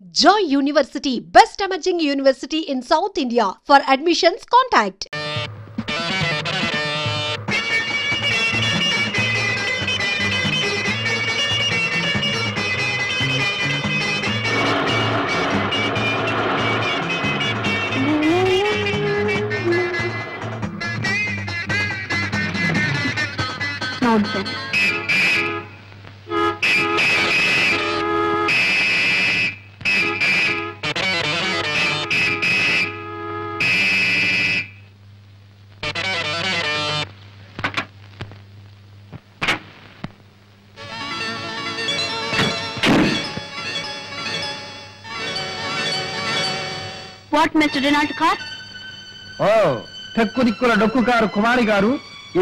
Joy University, best emerging university in South India. For admissions, contact. Nonsense. What, Mr. Renault car? Oh, టెక్కు దిక్కుల డొక్కు car కుమారి గారు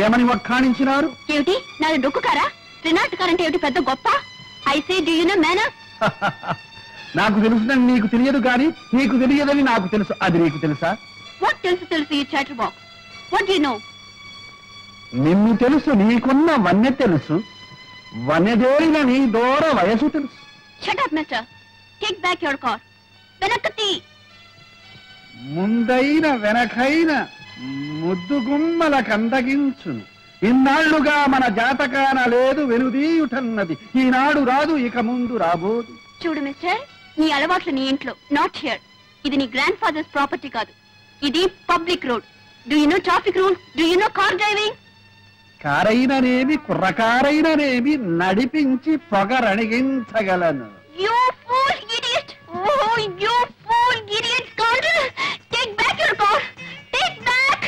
ఏమని వక్కాణించినారు? ఏమిటి నాది డొక్కు కారా? రెనాల్ట్ కార్ అంటే ఏమిటి పెద్ద గొప్ప? I say, do you know manners? నాకు తెలుసుదని నీకు తెలియదు కానీ నీకు తెలియదని నాకు తెలుసు. అది నీకు తెలుసా? What తెలుసు ఈ chatter box? What do you know? నిన్ను తెలుసు, నీకున్న వన్నె తెలుసు, వన్నెదేరిన నీ దూర వయసు తెలుసు. Shut up, mister. Take back your car. వెనక్కతి. ముందైన వెనకైన ముద్దు గుమ్మల కందగించును. ఇన్నాళ్లుగా మన జాతకాన లేదు వెనుదీయుటన్నది. ఈనాడు రాదు, ఇక ముందు రాబోదు. చూడు మిస్టర్, నీ అలవాట్లు నీ ఇంట్లో, నాట్ హియర్. ఇది నీ గ్రాండ్ ఫాదర్స్ ప్రాపర్టీ కాదు, ఇది public road. Do you know traffic rules? Do you know car driving? కారైననేమి కుర్రకారైననేమి నడిపించి పొగరణిగించగలను. You fool idiot! Oh, you fool idiot! Scoundrel! Take back your car! Take back!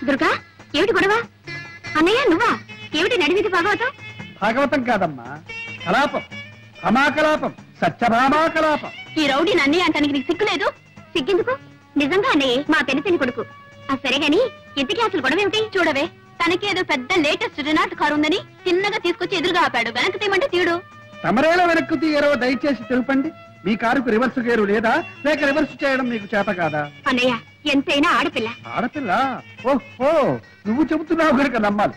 Durga, ఏమిటి గొడవ? అన్నయ్య నువ్వా? ఏమిటి నడివిది భాగవతం? భాగవతం కాదమ్మా, కలాపం, అమాకలాపం, సత్యభామాకలాపం. ఈ రౌడీని అన్నయ్య అంటానికి నీకు సిగ్గులేదు? సిగ్గెందుకు? నిజంగా అన్నయ్య మా పెనితని కొడుకు. సరే గాని ఇంతకీ అసలు గొడవ ఏమిటి? చూడవే, తనకి ఏదో పెద్ద లేటెస్ట్ రెనాల్ట్ కారు ఉందని చిన్నగా తీసుకొచ్చి ఎదురుగా ఆపాడు. వెనక్కి తీయమంటే తీయడు. తమరేల వెనక్కు తీయరో దయచేసి తెలుపండి. మీ కారుకు రివర్స్ గేరు లేదా, లేక రివర్స్ చేయడం మీకు చేత కాదా? అన్నయ్య ఎంతైనా ఆడపిల్ల. ఆడపిల్ల? ఓహో, నువ్వు చెబుతున్నావు కనుక నమ్మాలి.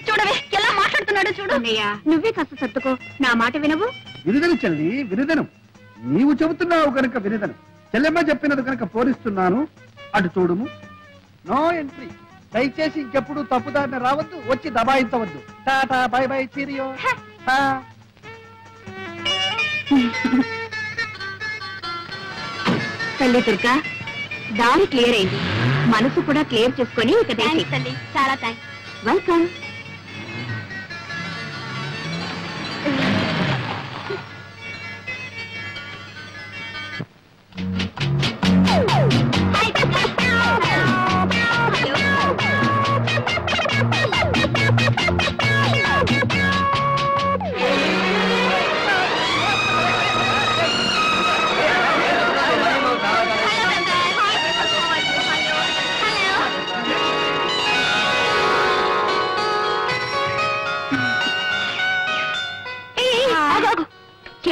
చూడవే ఎలా మాట్లాడుతున్నాడు చూడు. అన్నయ్య నువ్వే కాస్త సర్దుకో, నా మాట వినవు. విరుదను చెల్లి, విరుదను. నీవు చెబుతున్నావు కనుక విరుదను. చెల్లెమ్మ చెప్పినది కనుక పోలిస్తున్నాను. అటు చూడుము. No entry. దయచేసి ఇంకెప్పుడు తప్పుదారిన రావద్దు, వచ్చి దబాయించవద్దు. Tata, bye bye, cheerio. తల్లి దుర్గా, దారి క్లియర్ అయింది. మనసు కూడా క్లియర్ చేసుకుని ఇక తల్లి. చాలా థ్యాంక్స్. వెల్కమ్.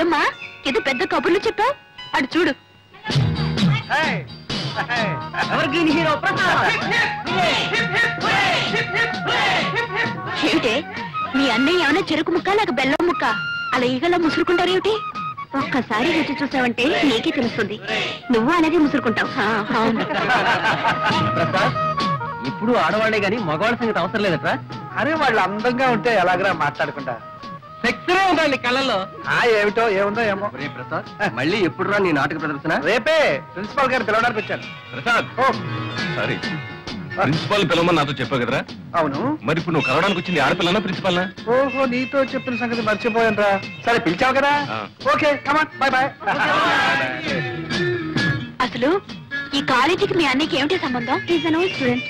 ఏమ్మా ఏదో పెద్ద కబుర్లు చెప్పావు, అటు చూడు. ఏమిటే మీ అన్నయ్య ఏమైనా చెరుకు ముక్క లేక బెల్లం ముక్క అలా ఈగలా ముసురుకుంటారేమిటి? ఒక్కసారి రుచి చూసావంటే నీకే తెలుస్తుంది. నువ్వు అలాగే ముసురుకుంటావు. ఇప్పుడు ఆడవాళ్లే గాని మగవాళ్ళ సంగతి అవసరం లేదట్రా. అరే వాళ్ళు అందంగా ఉంటే ఎలాగరా మాట్లాడుకుంటా. సెక్సరే ఉండాలి కళ్ళల్లో. ఏమిటో ఏముందో ఏమో. ప్రసాద్, మళ్ళీ ఎప్పుడు నీ నాటక ప్రదర్శన? రేపే ప్రిన్సిపాల్ గారు పిలవడానికి వచ్చాను. ప్రసాద్, సారీ, ప్రిన్సిపాల్ పిలవమని నాతో చెప్పావు కదరా? అవును. మరి ఇప్పుడు నువ్వు కలవడానికి వచ్చింది ఆడపిల్లనా ప్రిన్సిపాల్? ఓహో, నీతో చెప్పిన సంగతి మర్చిపోయానరా. సరే పిలిచావు కదా, ఓకే కమాన్, బై బై. అసలు ఈ కాలేజీకి మీ అన్నయ్యకి ఏమిటి సంబంధం? Is an old student.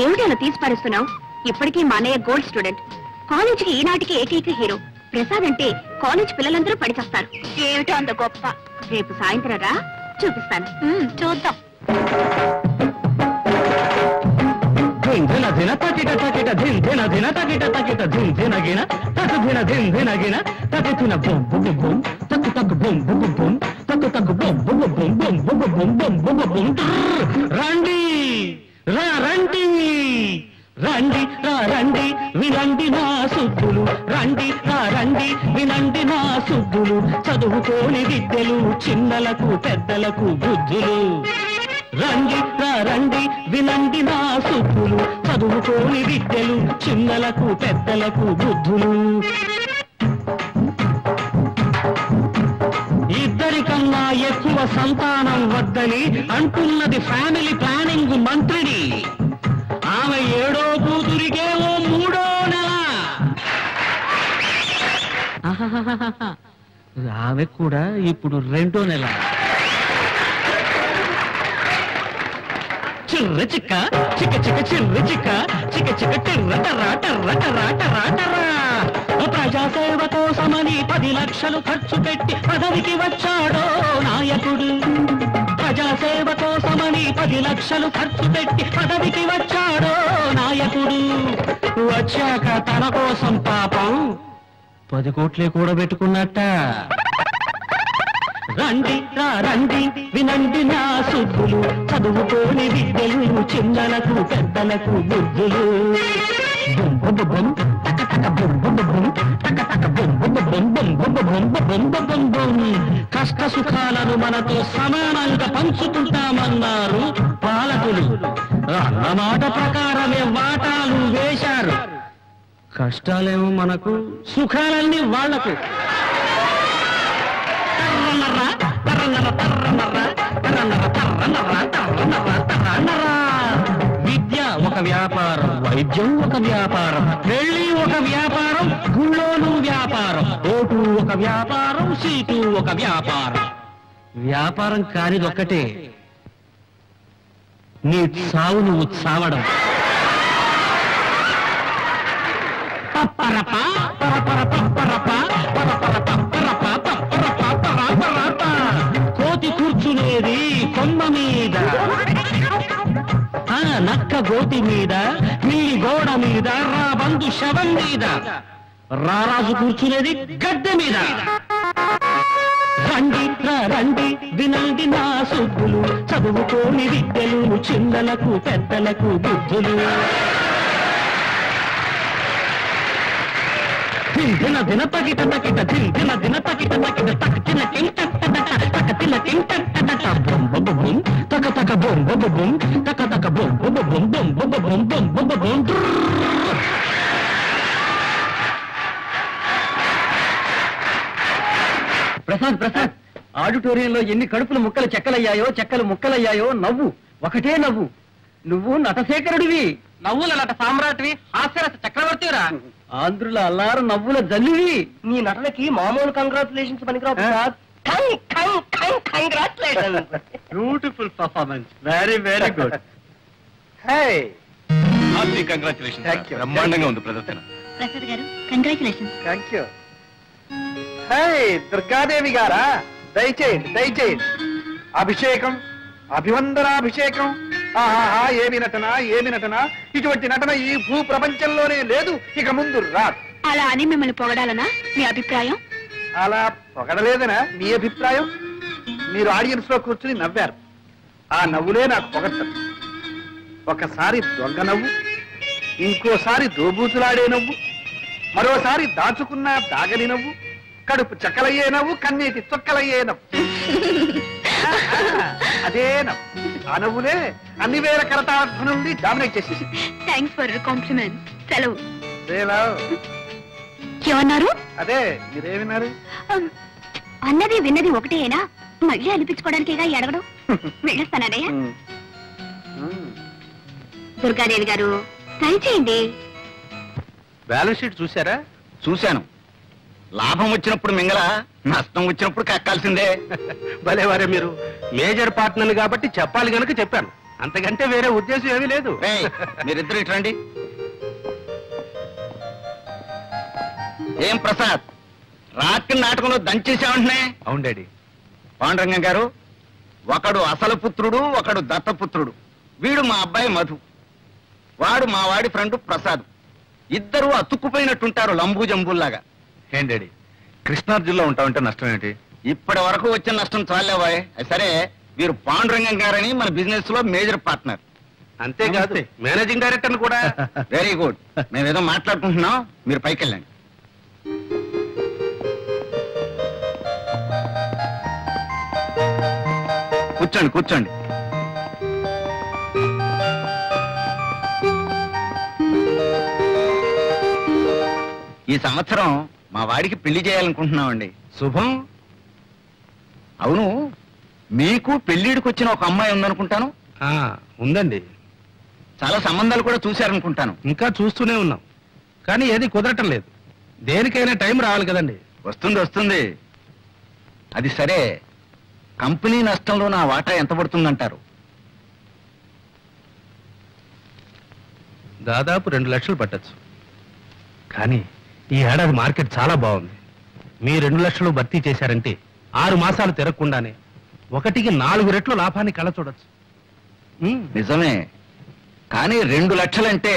ఏమిటి అలా తీసి పారేస్తున్నావు? ఇప్పటికీ మా అన్నయ్య గోల్డ్ స్టూడెంట్. కాలేజీకి ఈనాటికి ఏకైక హీరో. ప్రసాద్ అంటే కాలేజ్ పిల్లలందరూ పడిచేస్తారు. ఏమిటో అంత గొప్ప. రేపు సాయంత్రం రా, చూపిస్తాను. చూద్దాం. రండి రండి, రండి రండి వినండి నా సుద్దులు, రండి రండి వినండి నా సుద్దులు, చదువుకోని విద్యలు చిన్నలకు పెద్దలకు బుద్ధులు. రండి రండి వినండి నా సుద్దులు, చదువుకోని విద్యలు చిన్నలకు పెద్దలకు బుద్ధులు. ఇద్దరికన్నా ఎక్కువ సంతానం వద్దని అంటున్నది ఫ్యామిలీ ప్లానింగ్ మంత్రిని. ఆమె 7వ కూతురికేమో 3వ నెల. ఆమె కూడా ఇప్పుడు 2వ నెల. చిర్ర చిక్క చిక్క చిక్క చిర్ర చిక్క చిక్క చిక్క టిర్ర టర్రా టర్ర టర్రా టర్రా టర్రా. ప్రజాసేవ కోసమని 10 లక్షలు ఖర్చు పెట్టి పదవికి వచ్చాడో నాయకుడు. ప్రజాసేవ కోసమని 10 లక్షలు ఖర్చు పెట్టి పదవికి వచ్చాడో నాయకుడు. వచ్చాక తన కోసం పాపం 10 కోట్లే కూడా పెట్టుకున్నట్ట. రండి రండి వినండి నా సుద్దులు, చదువుకోని విద్యలు చిన్నలకు పెద్దలకు బుద్ధులు. కష్ట సుఖాలను మనతో సమానంగా పంచుకుంటామన్నారు పాలకులు. అన్నమాట ప్రకారమే వాటాలు వేశారు. కష్టాలేమో మనకు, సుఖాలన్నీ వాళ్లకు. విద్య ఒక వ్యాపారం, వైద్యం ఒక వ్యాపారం, పెళ్లి ఒక వ్యాపారం, గుళ్ళోను వ్యాపారం, ఓటు ఒక వ్యాపారం, సీటు ఒక వ్యాపారం. వ్యాపారం కానిదొక్కటే, నీ సావు నువ్వు చావడం. పప్పరప పరపర పప్పరప పరపర పప్పరప పప్పరప పరపరప. కోతి కూర్చునేది కొమ్మ మీద, నక్క గోతి మీద, నీ గోడ మీద, రాబందు శవం మీద, రారాజు కూర్చునేది గద్దె మీద. రండి రండి వినండి నా సుద్దులు, చదువుకోని విద్యలు చిన్నలకు పెద్దలకు బుద్ధులు. దిన దిన తగిట తగిట దిన దిన తగిట తగిట తక్కిన టింట తకతిన టింట బొం బొం బొం తక తక బొం బొం బొం తక తక బొం బొం బొం బొం బొం బొం బొం బొం బొం. ప్రసాద్ ప్రసాద్, ఆడిటోరియంలో ఎన్ని కడుపులు ముక్కలు చెక్కలయ్యాయో, చెక్కలు ముక్కలయ్యాయో. నవ్వు ఒకటే నవ్వు. నువ్వు నటశేఖరుడివి, నవ్వుల నట సామ్రాట్వి, హాస్యరస చక్రవర్తిరా, ఆంధ్రుల అల్లారు నవ్వుల జల్లివి. నీ నటనకి మామూలు కంగ్రాచులేషన్స్ పనికిరావు Prasad. Beautiful performance, very very good. Congratulation. Thank you. బ్రహ్మాండంగా ఉంది ప్రదర్శన. ప్రసాద్ గారు కంగ్రాచులేషన్. Thank you. దుర్గాదేవి గారా, దయచేయండి దయచేయండి. అభిషేకం, అభివందనాభిషేకం. ఆహా, ఏమి నటన ఏమి నటన. ఇటువంటి నటన ఈ భూ ప్రపంచంలోనే లేదు, ఇక ముందు రాదు. అలా అని మిమ్మల్ని పొగడాలనా మీ అభిప్రాయం? అలా పొగడలేదనా మీ అభిప్రాయం? మీరు ఆడియన్స్ లో కూర్చుని నవ్వారు, ఆ నవ్వులే నాకు పొగడ్తలు. ఒకసారి దొంగ నవ్వు, ఇంకోసారి దోబూతులాడే నవ్వు, మరోసారి దాచుకున్న దాగని నవ్వు, కడుపు చక్కలయ్యే నవ్వు, కన్నీటి చొక్కలయ్యే నవ్వు. అదే నవ్వు, ఆ నవ్వులే అన్ని వేల కరతార్థ నుండి డామినేట్ చేసేసి. Thanks for compliment. సెలవు. ఏమన్నారు? అదే మీరేమిన్నారు? అన్నది విన్నది ఒకటేనా? మళ్ళీ అనిపించుకోవడానికేగా అడగడం. వెళ్ళొస్తానయ్యా. దుర్గాదేవి గారు దయచేయండి. బ్యాలెన్స్ షీట్ చూసారా? చూశాను. లాభం వచ్చినప్పుడు మింగళ, నష్టం వచ్చినప్పుడు కక్కాల్సిందే. భలేవారే మీరు. మేజర్ పార్ట్నర్ కాబట్టి చెప్పాలి గనుక చెప్పాను, అంతకంటే వేరే ఉద్దేశం ఏమీ లేదు. మీరిద్దరు ఇటు రండి. ఏం ప్రసాద్, రాత్రి నాటకంలో దంచేసామంటున్నాయి? అవును డాడీ. పాండురంగం గారు, ఒకడు అసలు పుత్రుడు, ఒకడు దత్తపుత్రుడు. వీడు మా అబ్బాయి మధు, వాడు మా వాడి ఫ్రెండ్ ప్రసాద్. ఇద్దరు అతుక్కుపోయినట్టుంటారు లంబూ జంబుల్లాగా. ఏం డాడీ, కృష్ణార్జున్లో ఉంటామంటే నష్టం ఏంటి? ఇప్పటి వరకు వచ్చిన నష్టం చాలేవాయ్. సరే, వీరు పాండురంగం గారని మన బిజినెస్ లో మేజర్ పార్ట్నర్. అంతేకాదు నమస్తే. మేనేజింగ్ డైరెక్టర్ కూడా. Very good. మేమేదో మాట్లాడుకుంటున్నాం, మీరు పైకి వెళ్ళండి. కూర్చోండి కూర్చోండి. ఈ సంవత్సరం మా వాడికి పెళ్లి చేయాలనుకుంటున్నామండి. శుభం. అవును, మీకు పెళ్లిడికి వచ్చిన ఒక అమ్మాయి ఉందనుకుంటాను. ఉందండి. చాలా సంబంధాలు కూడా చూశారనుకుంటాను. ఇంకా చూస్తూనే ఉన్నాం, కానీ ఏది కుదరటం లేదు. దేనికైనా టైం రావాలి కదండి. వస్తుంది వస్తుంది. అది సరే, కంపెనీ నష్టంలో నా వాటా ఎంత పడుతుందంటారు? దాదాపు 2 లక్షలు పట్టచ్చు. కానీ ఈ ఏడాది మార్కెట్ చాలా బాగుంది. మీ 2 లక్షలు భర్తీ చేశారంటే 6 మాసాలు తిరగకుండానే 1కి 4 రెట్లు లాభాన్ని కళ్ళ చూడొచ్చు. నిజమే, కానీ 2 లక్షలంటే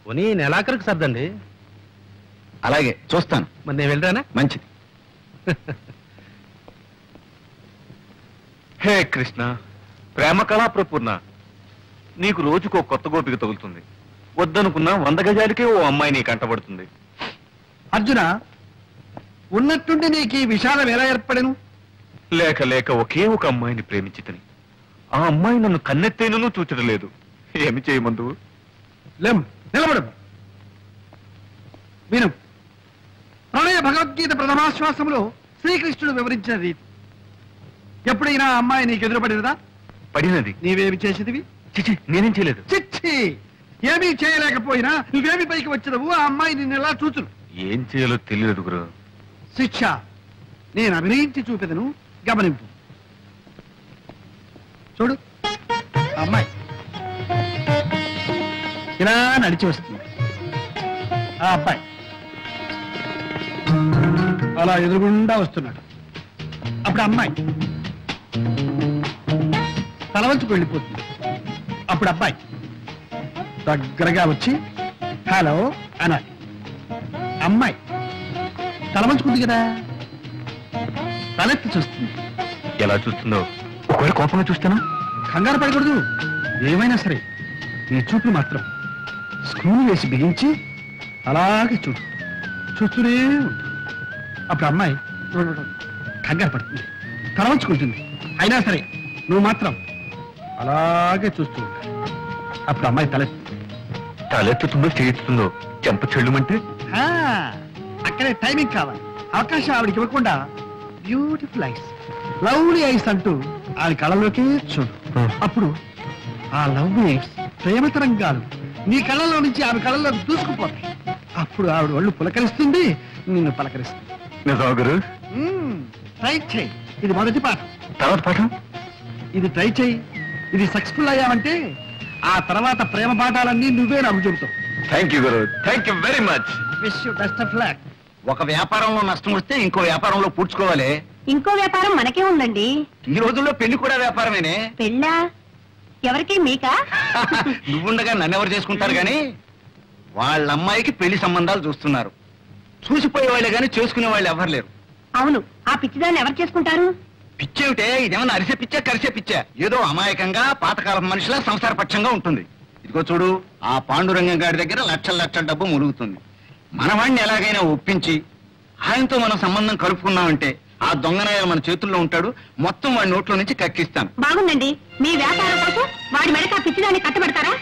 పోనీ నెలాఖరికి సర్దండి. అలాగే చూస్తాను. మరి నేను వెళ్ళరానా? మంచిది. హే కృష్ణ, ప్రేమ కళా ప్రపూర్ణ, నీకు రోజుకో కొత్త గోపిక తగులుతుంది. వద్దనుకున్నా 100 గజాలకే ఓ అమ్మాయి నీ కంటపడుతుంది. అర్జున, ఉన్నట్టుండి నీకు ఈ విషాదం ఎలా ఏర్పడను? లేక లేక ఒకే ఒక అమ్మాయిని ప్రేమించితని ఆ అమ్మాయి నన్ను కన్నెత్తేనూ చూచడం లేదు. ఏమి చేయమందు? లేం, నిలబడు. విను. ప్రణయ భగవద్గీత ప్రథమాశ్వాసంలో శ్రీకృష్ణుడు వివరించిన రీతి. ఎప్పుడైనా ఆ అమ్మాయి నీకు ఎదురుపడినదా? పడినది. నీవేమి చేసేదివి? చిచి, నేనేం చేయలేదు. చిచ్చి, ఏమీ చేయలేకపోయినా నువ్వేమి పైకి వచ్చినవు? ఆ అమ్మాయి నిన్ను ఎలా చూచును? ఏం చేయాలో తెలియదు గురు. శిక్ష నేను అభినయించి చూపెదను, గమనింపు. చూడు, ఆ అమ్మాయి ఇలా నడిచి వస్తుంది. ఆ అబ్బాయి అలా ఎదురుగుండా వస్తున్నాడు. అప్పుడు అమ్మాయి తలవంచుకు వెళ్ళిపోతుంది. అప్పుడు అబ్బాయి దగ్గరగా వచ్చి హలో అనాలి. అమ్మాయి తలవంచుకుంది కదా, తలెత్తి చూస్తుంది. ఎలా చూస్తుందో? ఒకవేళ కోపంగా చూస్తానా? కంగారు పడకూడదు. ఏమైనా సరే నీ చూపులు మాత్రం స్క్రూలు వేసి బిగించి అలాగే చూడు, చూస్తూనే ఉండు. అప్పుడు అమ్మాయి కంగారు పడుతుంది, తలవంచుకుంటుంది. అయినా సరే నువ్వు మాత్రం అలాగే చూస్తూ ఉండాలి. అప్పుడు అమ్మాయి తలెత్తుతుందో చేయిస్తుందో చెంప చెల్లుమంటే అక్కడే టైమింగ్ కావాలి. అవకాశం ఆవిడకి ఇవ్వకుండా బ్యూటిఫుల్ ఐస్, లవ్లీ ఐస్ అంటూ ఆవిడ కళ్ళలోకి చూడు. అప్పుడు ఆ లవ్లీ ఐస్ ప్రేమ తరంగాలు నీ కళ్ళలో నుంచి ఆవిడ కళ్ళలోకి దూసుకుపోతాయి. అప్పుడు ఆవిడ ఒళ్ళు పులకరిస్తుంది, నిన్ను పలకరిస్తుంది. నిజమా గురు? ట్రై చేయి. ఇది మొదటి పాఠం. తర్వాత పాఠం? ఇది ట్రై చేయి. ఇది సక్సెస్ఫుల్ అయ్యావంటే ఆ తర్వాత ప్రేమ పాఠాలన్నీ నువ్వే నాకు చెబుతావు. థ్యాంక్ యూ గురు, thank you very much. Wish you best of luck. ఒక వ్యాపారంలో నష్టం వస్తే ఇంకో వ్యాపారంలో పూడ్చుకోవాలి. ఇంకో వ్యాపారం మనకే ఉందండి. ఈ రోజుల్లో పెళ్లి కూడా వ్యాపారమేనే. పెళ్ళా? ఎవరికి? మీకా? నువ్వుండగా నన్నెవరు చేసుకుంటారు గాని వాళ్ళ అమ్మాయికి పెళ్లి సంబంధాలు చూస్తున్నారు. చూసిపోయే వాళ్ళే గాని చేసుకునే వాళ్ళు ఎవరు లేరు. అవును, ఆ పిచ్చిదాన్ని ఎవరు చేసుకుంటారు? పిచ్చేమిటే, ఇదేమన్నా అరిసే పిచ్చా కరిసే పిచ్చా? ఏదో అమాయకంగా పాతకాలం మనిషిలా సంసార పక్షంగా ఉంటుంది. ఇదిగో చూడు, ఆ పాండురంగం గారి దగ్గర లక్షల లక్షల డబ్బు ములుగుతుంది. మనవాడిని ఎలాగైనా ఒప్పించి ఆయనతో మనం సంబంధం కలుపుకున్నామంటే ఆ దొంగనాయాలు మన చేతుల్లో ఉంటాడు. మొత్తం వాడి నోట్లో నుంచి కక్కిస్తాను. బాగుందండి. మీ వ్యాపారం కోసం వాడి మెడక పిచ్చిదాన్ని కట్టబెడతారా?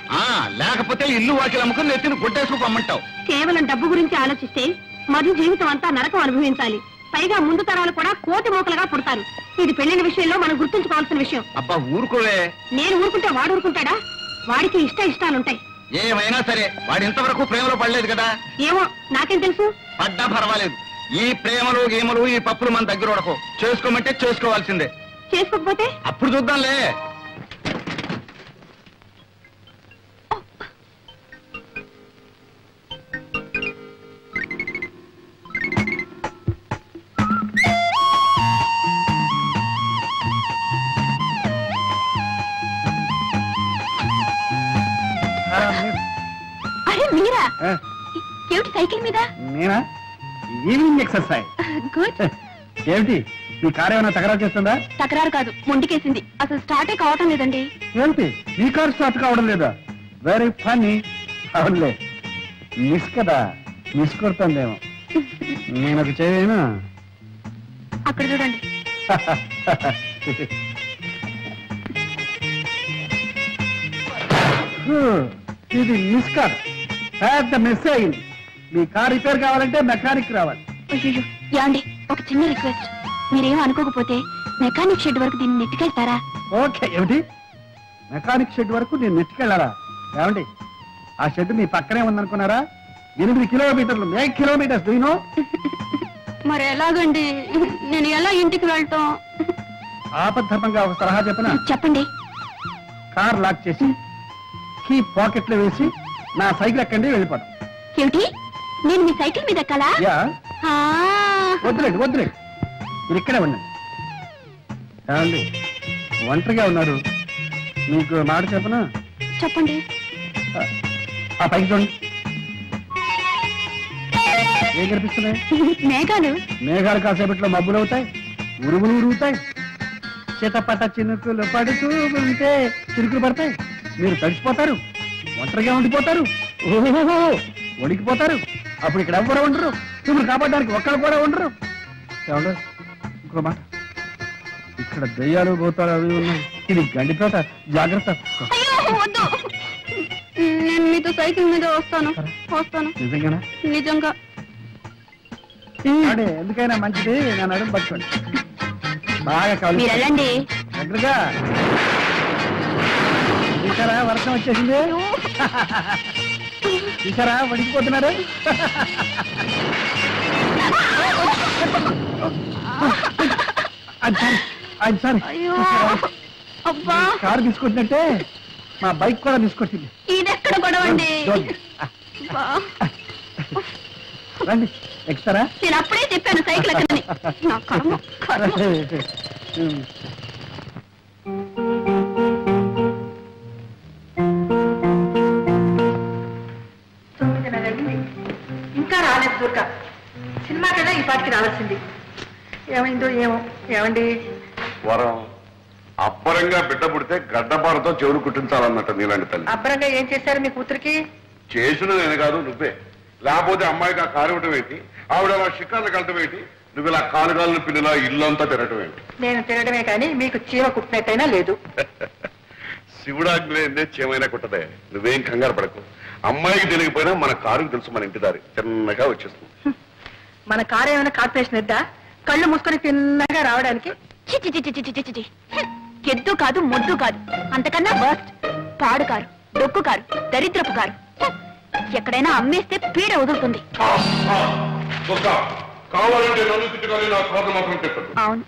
లేకపోతే ఇల్లు వాకిలు అమ్ముకుని నెత్తిని గుడ్డేసుకు పమ్మంటావు. కేవలం డబ్బు గురించి ఆలోచిస్తే మధు జీవితం అంతా నరకం అనుభవించాలి. పైగా ముందు తరాలు కూడా కోటి మూకలుగా పుడతారు. ఇది పెళ్లిన విషయంలో మనం గుర్తుంచుకోవాల్సిన విషయం. అబ్బా ఊరుకోవే. నేను ఊరుకుంటే వాడు ఊరుకుంటాడా? వాడికి ఇష్టాలుంటాయి. ఏమైనా సరే వాడు ఇంతవరకు ప్రేమలో పడలేదు కదా. ఏమో, నాకేం తెలుసు. పడ్డా పర్వాలేదు. ఈ ప్రేమలు గేమలు ఈ పప్పులు మన దగ్గర ఉడకో. చేసుకోమంటే చేసుకోవాల్సిందే. చేసుకోకపోతే అప్పుడు చూద్దాంలే. అరే మీరా? ఏమిటి సైకిల్ మీద? నేనా? Evening exercise. గుడ్. ఏమిటి నీ కారు ఏమైనా తగరారు చేస్తుందా? తకరారు కాదు, ముందుకేసింది. అసలు స్టార్టే కావటం లేదండి. ఏమిటి నీ కారు స్టార్ట్ కావడం లేదా? Very funny. అవునులే, మిస్ కదా, మిస్ కొడుతుందేమో. నేను ఒక చేయను. అక్కడ చూడండి. ఇది మిస్ కార్, పెద్ద మిస్ అయింది. మీ కార్ రిపేర్ కావాలంటే మెకానిక్ రావాలి. అయ్యో యాండి, ఒక చిన్న రిక్వెస్ట్. మీరేం అనుకోకపోతే మెకానిక్ షెడ్ వరకు దీన్ని నెట్టుకెళ్తారా? ఓకే. ఏమిటి, మెకానిక్ షెడ్ వరకు నేను నెట్టుకెళ్ళాలా? ఏమండి, ఆ షెడ్ మీ పక్కనే ఉందనుకున్నారా? 8 కిలోమీటర్లు, 8 కిలోమీటర్స్. దీనో మరి ఎలాగండి, నేను ఎలా ఇంటికి వెళ్తాం? ఆపద్ధర్మంగా ఒక సలహా చెప్పనా? చెప్పండి. కార్ లాక్ చేసి కీ పాకెట్ లో వేసి నా సైకిల్ ఎక్కండి, వెళ్ళిపోతాం. ఏమిటి, నేను మీ సైకిల్ మీద ఎక్కాలా? యా, ఆ. వద్దులేండి వద్దులేండి, మీరు ఇక్కడే ఉండండి. ఏమండి, ఒంటరిగా ఉన్నారు, మీకు మాట చెప్పనా? చెప్పండి. ఆ పైకి చూడండి, ఏం కనిపిస్తున్నాయి? మేఘాలు. మేఘాలు కాసేపట్లో మబ్బులు అవుతాయి, ఉరుగులు ఉరుగుతాయి, చిటపట చినుకులు పడుతూ ఉంటే చిరుకులు పడతాయి. మీరు తడిసిపోతారు, ఒంటరిగా ఉండిపోతారు, ఓహో వణికిపోతారు. అప్పుడు ఇక్కడ ఎవ్వరు ఉండరు, మిమ్మల్ని కాపాడడానికి ఒక్కరు కూడా ఉండరు. ఏమండి, ఇంకో మాట, ఇక్కడ దయ్యాలు భూతాలు అవి ఉన్నాయి, ఇది గండితోట, జాగ్రత్త. అయ్యో వద్దు, నేను మీతో సైకిల్ మీద వస్తాను. నిజంగానా? నిజంగా. అడే, ఎందుకైనా మంచిది నేను అడుగు పట్టుకోండి. బాగా కావాలి మీరు వెళ్ళండి. దగ్గరగా. చూసారా, వర్షం వచ్చేసింది. చూసారా, వడికిపోతున్నారు. అయ్యో అబ్బా, కారు తీసుకొచ్చినట్టే మా బైక్ కూడా తీసుకొచ్చింది. ఇదెక్కడ గొడవండి? రండి, ఎక్కుతారా? నేను అప్పుడే చెప్పాను సైకిల్ ఎక్కడని. నా కర్మ, కర్మ. ఇంకా రాలేదు దుర్గా. సినిమాకైనా ఈ పాటికి రావాల్సింది. ఏమైందో ఏమో. ఏమండి, వరం అబ్బరంగా బిడ్డ పుడితే గడ్డపారతో చెవులు కుట్టించాలన్నట్టు నీలాంటి తల్లి. అబ్బరంగా ఏం చేశారు మీ కూతురికి? చేసిన నేను కాదు, నువ్వే. లేకపోతే అమ్మాయికి ఆ కారు ఇవ్వటం ఏంటి, ఆవిడ అలా షికార్లు కలటం ఏంటి, నువ్వు ఇలా కాలుగాలను పిల్లలా ఇల్లంతా తిరగటం ఏంటి? నేను తినడమే కానీ మీకు చీమ కుట్టినట్టయినా లేదు. శివుడాగ్నే చేమైనా కుట్టదే, నువ్వేం కంగారు పడకు. అమ్మాయికి తెలియకపోయినా మన కారుకు తెలుసు, మన ఇంటి దారి చిన్నగా వచ్చేస్తుంది. మన కారు ఏమైనా కార్పొరేషన్ ఎద్దా? కళ్ళు మూసుకొని తిన్నగా రావడానికి? ఎద్దు కాదు, మొద్దు కాదు, అంతకన్నా వర్స్ట్. పాడు కారు, డొక్కు కారు, దరిద్రపు కారు. ఎక్కడైనా అమ్మేస్తే పీడ వదులుతుంది. కావాలంటే నన్ను తిట్టుకొని నా కారు మాత్రం చెప్పదు. అవును,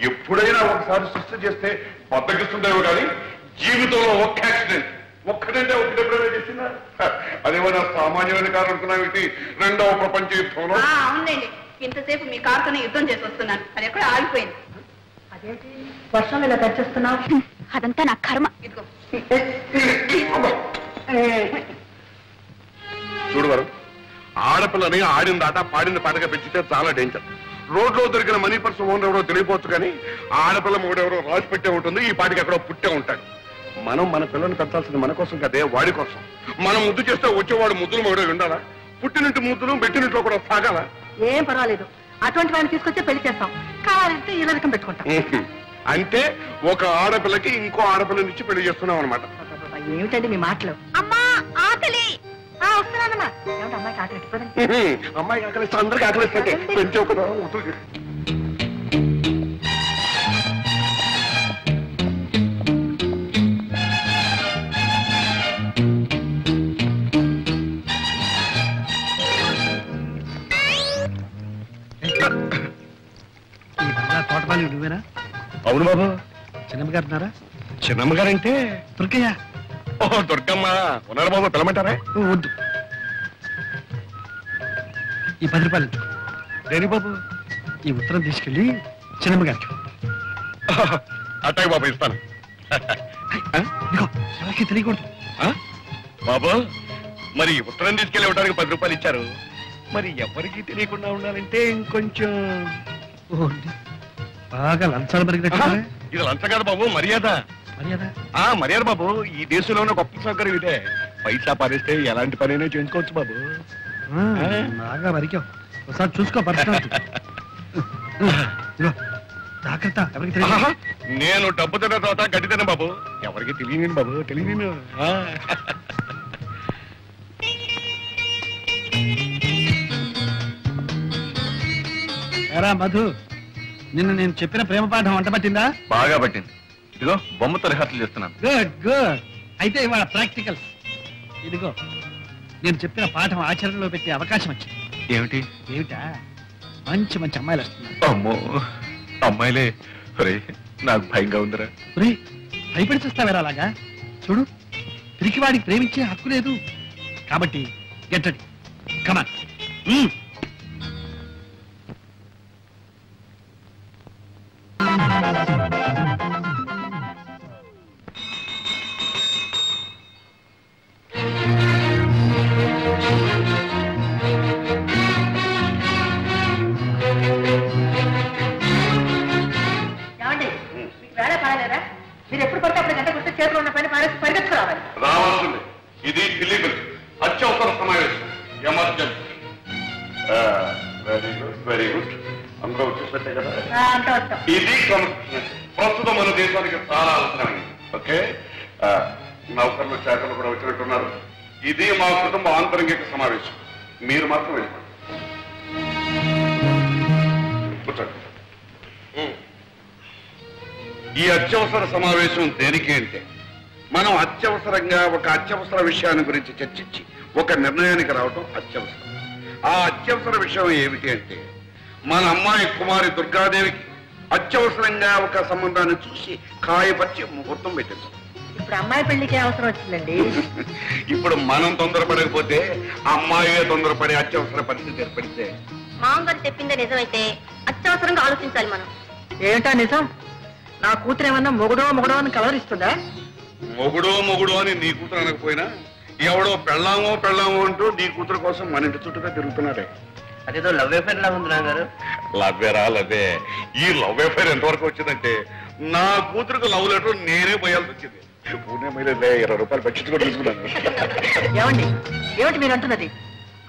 ఎప్పుడైనా ఒకసారి సృష్టి చేస్తే బద్దకిస్తుందేమో కానీ జీవితంలో ఒక్క యాక్సిడెంట్, ఒక్కటంటే ఒకటి ఎప్పుడైనా చేసిందా? అదేమన్నా సామాన్యమైన కారు అనుకున్నావేంటి? 2వ ప్రపంచ యుద్ధంలో. అవునండి, ఇంతసేపు మీ కారుతోనే యుద్ధం చేసి వస్తున్నాను, అది ఎక్కడ ఆగిపోయింది. అదేంటి వర్షంలో ఇలా తెచ్చేస్తున్నావు? అదంతా నా కర్మ. ఇదిగో. చూడు వరం, ఆడపిల్లని ఆడిన దాట పాడిన పాటగా పెంచితే చాలా డేంజర్. రోడ్లో దొరికిన మనీ పర్స్ ఓనర్ ఎవరో తెలియపోవచ్చు కానీ ఆడపిల్ల మూడెవరో రాసి పెట్టే ఉంటుంది, ఈ పాటికి ఎక్కడో పుట్టే ఉంటాడు. మనం మన పిల్లల్ని పెంచాల్సింది మన కోసం కదే, వాడి కోసం. మనం ముద్దు చేస్తే వచ్చేవాడు ముద్దులు మొగడే ఉండాలా? పుట్టినింటి ముద్దులు పెట్టినింట్లో కూడా సాగాల. ఏం పర్వాలేదు, అటువంటి వాడిని తీసుకొచ్చే పెళ్లి చేస్తాం. కావాలంటే ఈ రకం పెట్టుకుంటాం. అంటే ఒక ఆడపిల్లకి ఇంకో ఆడపిల్లనిచ్చి పెళ్లి చేస్తున్నాం అనమాట. ఏమిటండి మీ మాటలు? అమ్మా ఆకలి. వస్తున్నానమ్మా. ఏమిటి అమ్మాయికి ఆకలి? అమ్మాయికి ఆకలిస్తే అందరికి ఆకలిస్తే పెంచే ఒక తోటపాలి నువ్వేనా? అవును బాబు. చిన్నమ్మ గారు ఉన్నారా? చిన్నమ్మ గారంటే దుర్గయ్య. ఓహో, దుర్గమ్మ ఉన్నారు బాబు, పిలమంటారా? వద్దు, ఈ 10 రూపాయలు దేని బాబు? ఈ ఉత్తరం తీసుకెళ్ళి చిన్నమ్మ గారికి. అట్టాయి బాబు, ఇస్తాను. ఇదిగో, ఎవరికి తెలియకూడదు. బాబు, మరి ఉత్తరం తీసుకెళ్ళి ఇవ్వడానికి 10 రూపాయలు ఇచ్చారు, మరి ఎవరికి తెలియకుండా ఉండాలంటే ఇంకొంచెం బాగా లంచాలు పెరిగినట్టు. ఇది లంచం కాదు బాబు, మర్యాద. మర్యాద? మర్యాద బాబు, ఈ దేశంలో ఉన్న గొప్ప సౌకర్యం ఇదే. పైసా పారేస్తే ఎలాంటి పనైనా చేయించుకోవచ్చు బాబు. బాగా వరికావు. ఒకసారి చూసుకో పరిస్థితి. జాగ్రత్త, ఎవరికి తెలియదు. నేను డబ్బు తిన్న తర్వాత గడ్డి తిన్న బాబు. ఎవరికి తెలియను బాబు, తెలియను. ఎరా మధు, నిన్న నేను చెప్పిన ప్రేమ పాఠం వంట పట్టిందా? బాగా పట్టింది. ఇదిగో బొమ్మతో రిహార్సల్ చేస్తున్నాను. Good good. అయితే ఇవాళ ప్రాక్టికల్స్. ఇదిగో నేను చెప్పిన పాఠం ఆచరణలో పెట్టే అవకాశం వచ్చింది. ఏమిటి? ఏమిటా? మంచి మంచి అమ్మాయిలు వస్తున్నారు. అమ్మో, అమ్మాయిలే. నాకు భయంగా ఉందిరా. భయపడి చూస్తావేరా అలాగా? చూడు, పిరికివాడికి ప్రేమించే హక్కు లేదు. కాబట్టి గెట్టడి, కమాన్. మీరు ఎప్పుడు పడితే అప్పుడు గంట కొడితే చేతిలో ఉన్న పని పరిగెత్తుకురావాలి. రావాల్సింది. ఇది ఇల్లీగల్, అత్యవసర సమావేశం, emergency. Very good, very good. అందరూ వచ్చేసట్టే కదా. ఇది క్రమశిక్షణ ప్రస్తుతం మన దేశానికి చాలా అవసరమైంది. ఓకే, నౌకర్లు శాఖలు కూడా వచ్చినట్టున్నారు. ఇది మా కుటుంబ ఆంతరంగిక సమావేశం. మీరు మాత్రం వెళ్ళిపోండి. కూర్చోండి. ఈ అత్యవసర సమావేశం దేనికి అంటే, మనం అత్యవసరంగా ఒక అత్యవసర విషయాన్ని గురించి చర్చించి ఒక నిర్ణయానికి రావడం అత్యవసరం. ఆ అత్యవసర విషయం ఏమిటి అంటే, మన అమ్మాయి కుమారి దుర్గాదేవికి అత్యవసరంగా ఒక సంబంధాన్ని చూసి కాయపరిచి ముహూర్తం పెట్టించాం. ఇప్పుడు అమ్మాయి పెళ్లికి అవసరం వచ్చిందండి. ఇప్పుడు మనం తొందరపడకపోతే అమ్మాయే తొందరపడి అత్యవసర పరిస్థితి ఏర్పడితే. మామగారు చెప్పిందే నిజమైతే అత్యవసరంగా ఆలోచించాలి మనం. ఏమిటా నిజం? నా కూతురు ఏమన్నా మొగుడో అని కలవరిస్తుందా? మొగుడో అని నీ కూతురు అనకపోయినా ఎవడో పెళ్ళామో అంటూ నీ కూతురు కోసం మన ఇంటి చుట్టూగా తిరుగుతున్నాడే. అదేదో లవ్ అఫేర్ లా ఉంది నాన్నగారు. లవ్వే. ఈ లవ్ అఫేర్ ఎంతవరకు వచ్చిందంటే, నా కూతురుకు లవ్ లెటర్ నేనే పోయాల్సి వచ్చింది. పూణే మైలే 20 రూపాయలు పక్షి కూడా తీసుకున్నాను. ఏమిటి మీరు అంటున్నది?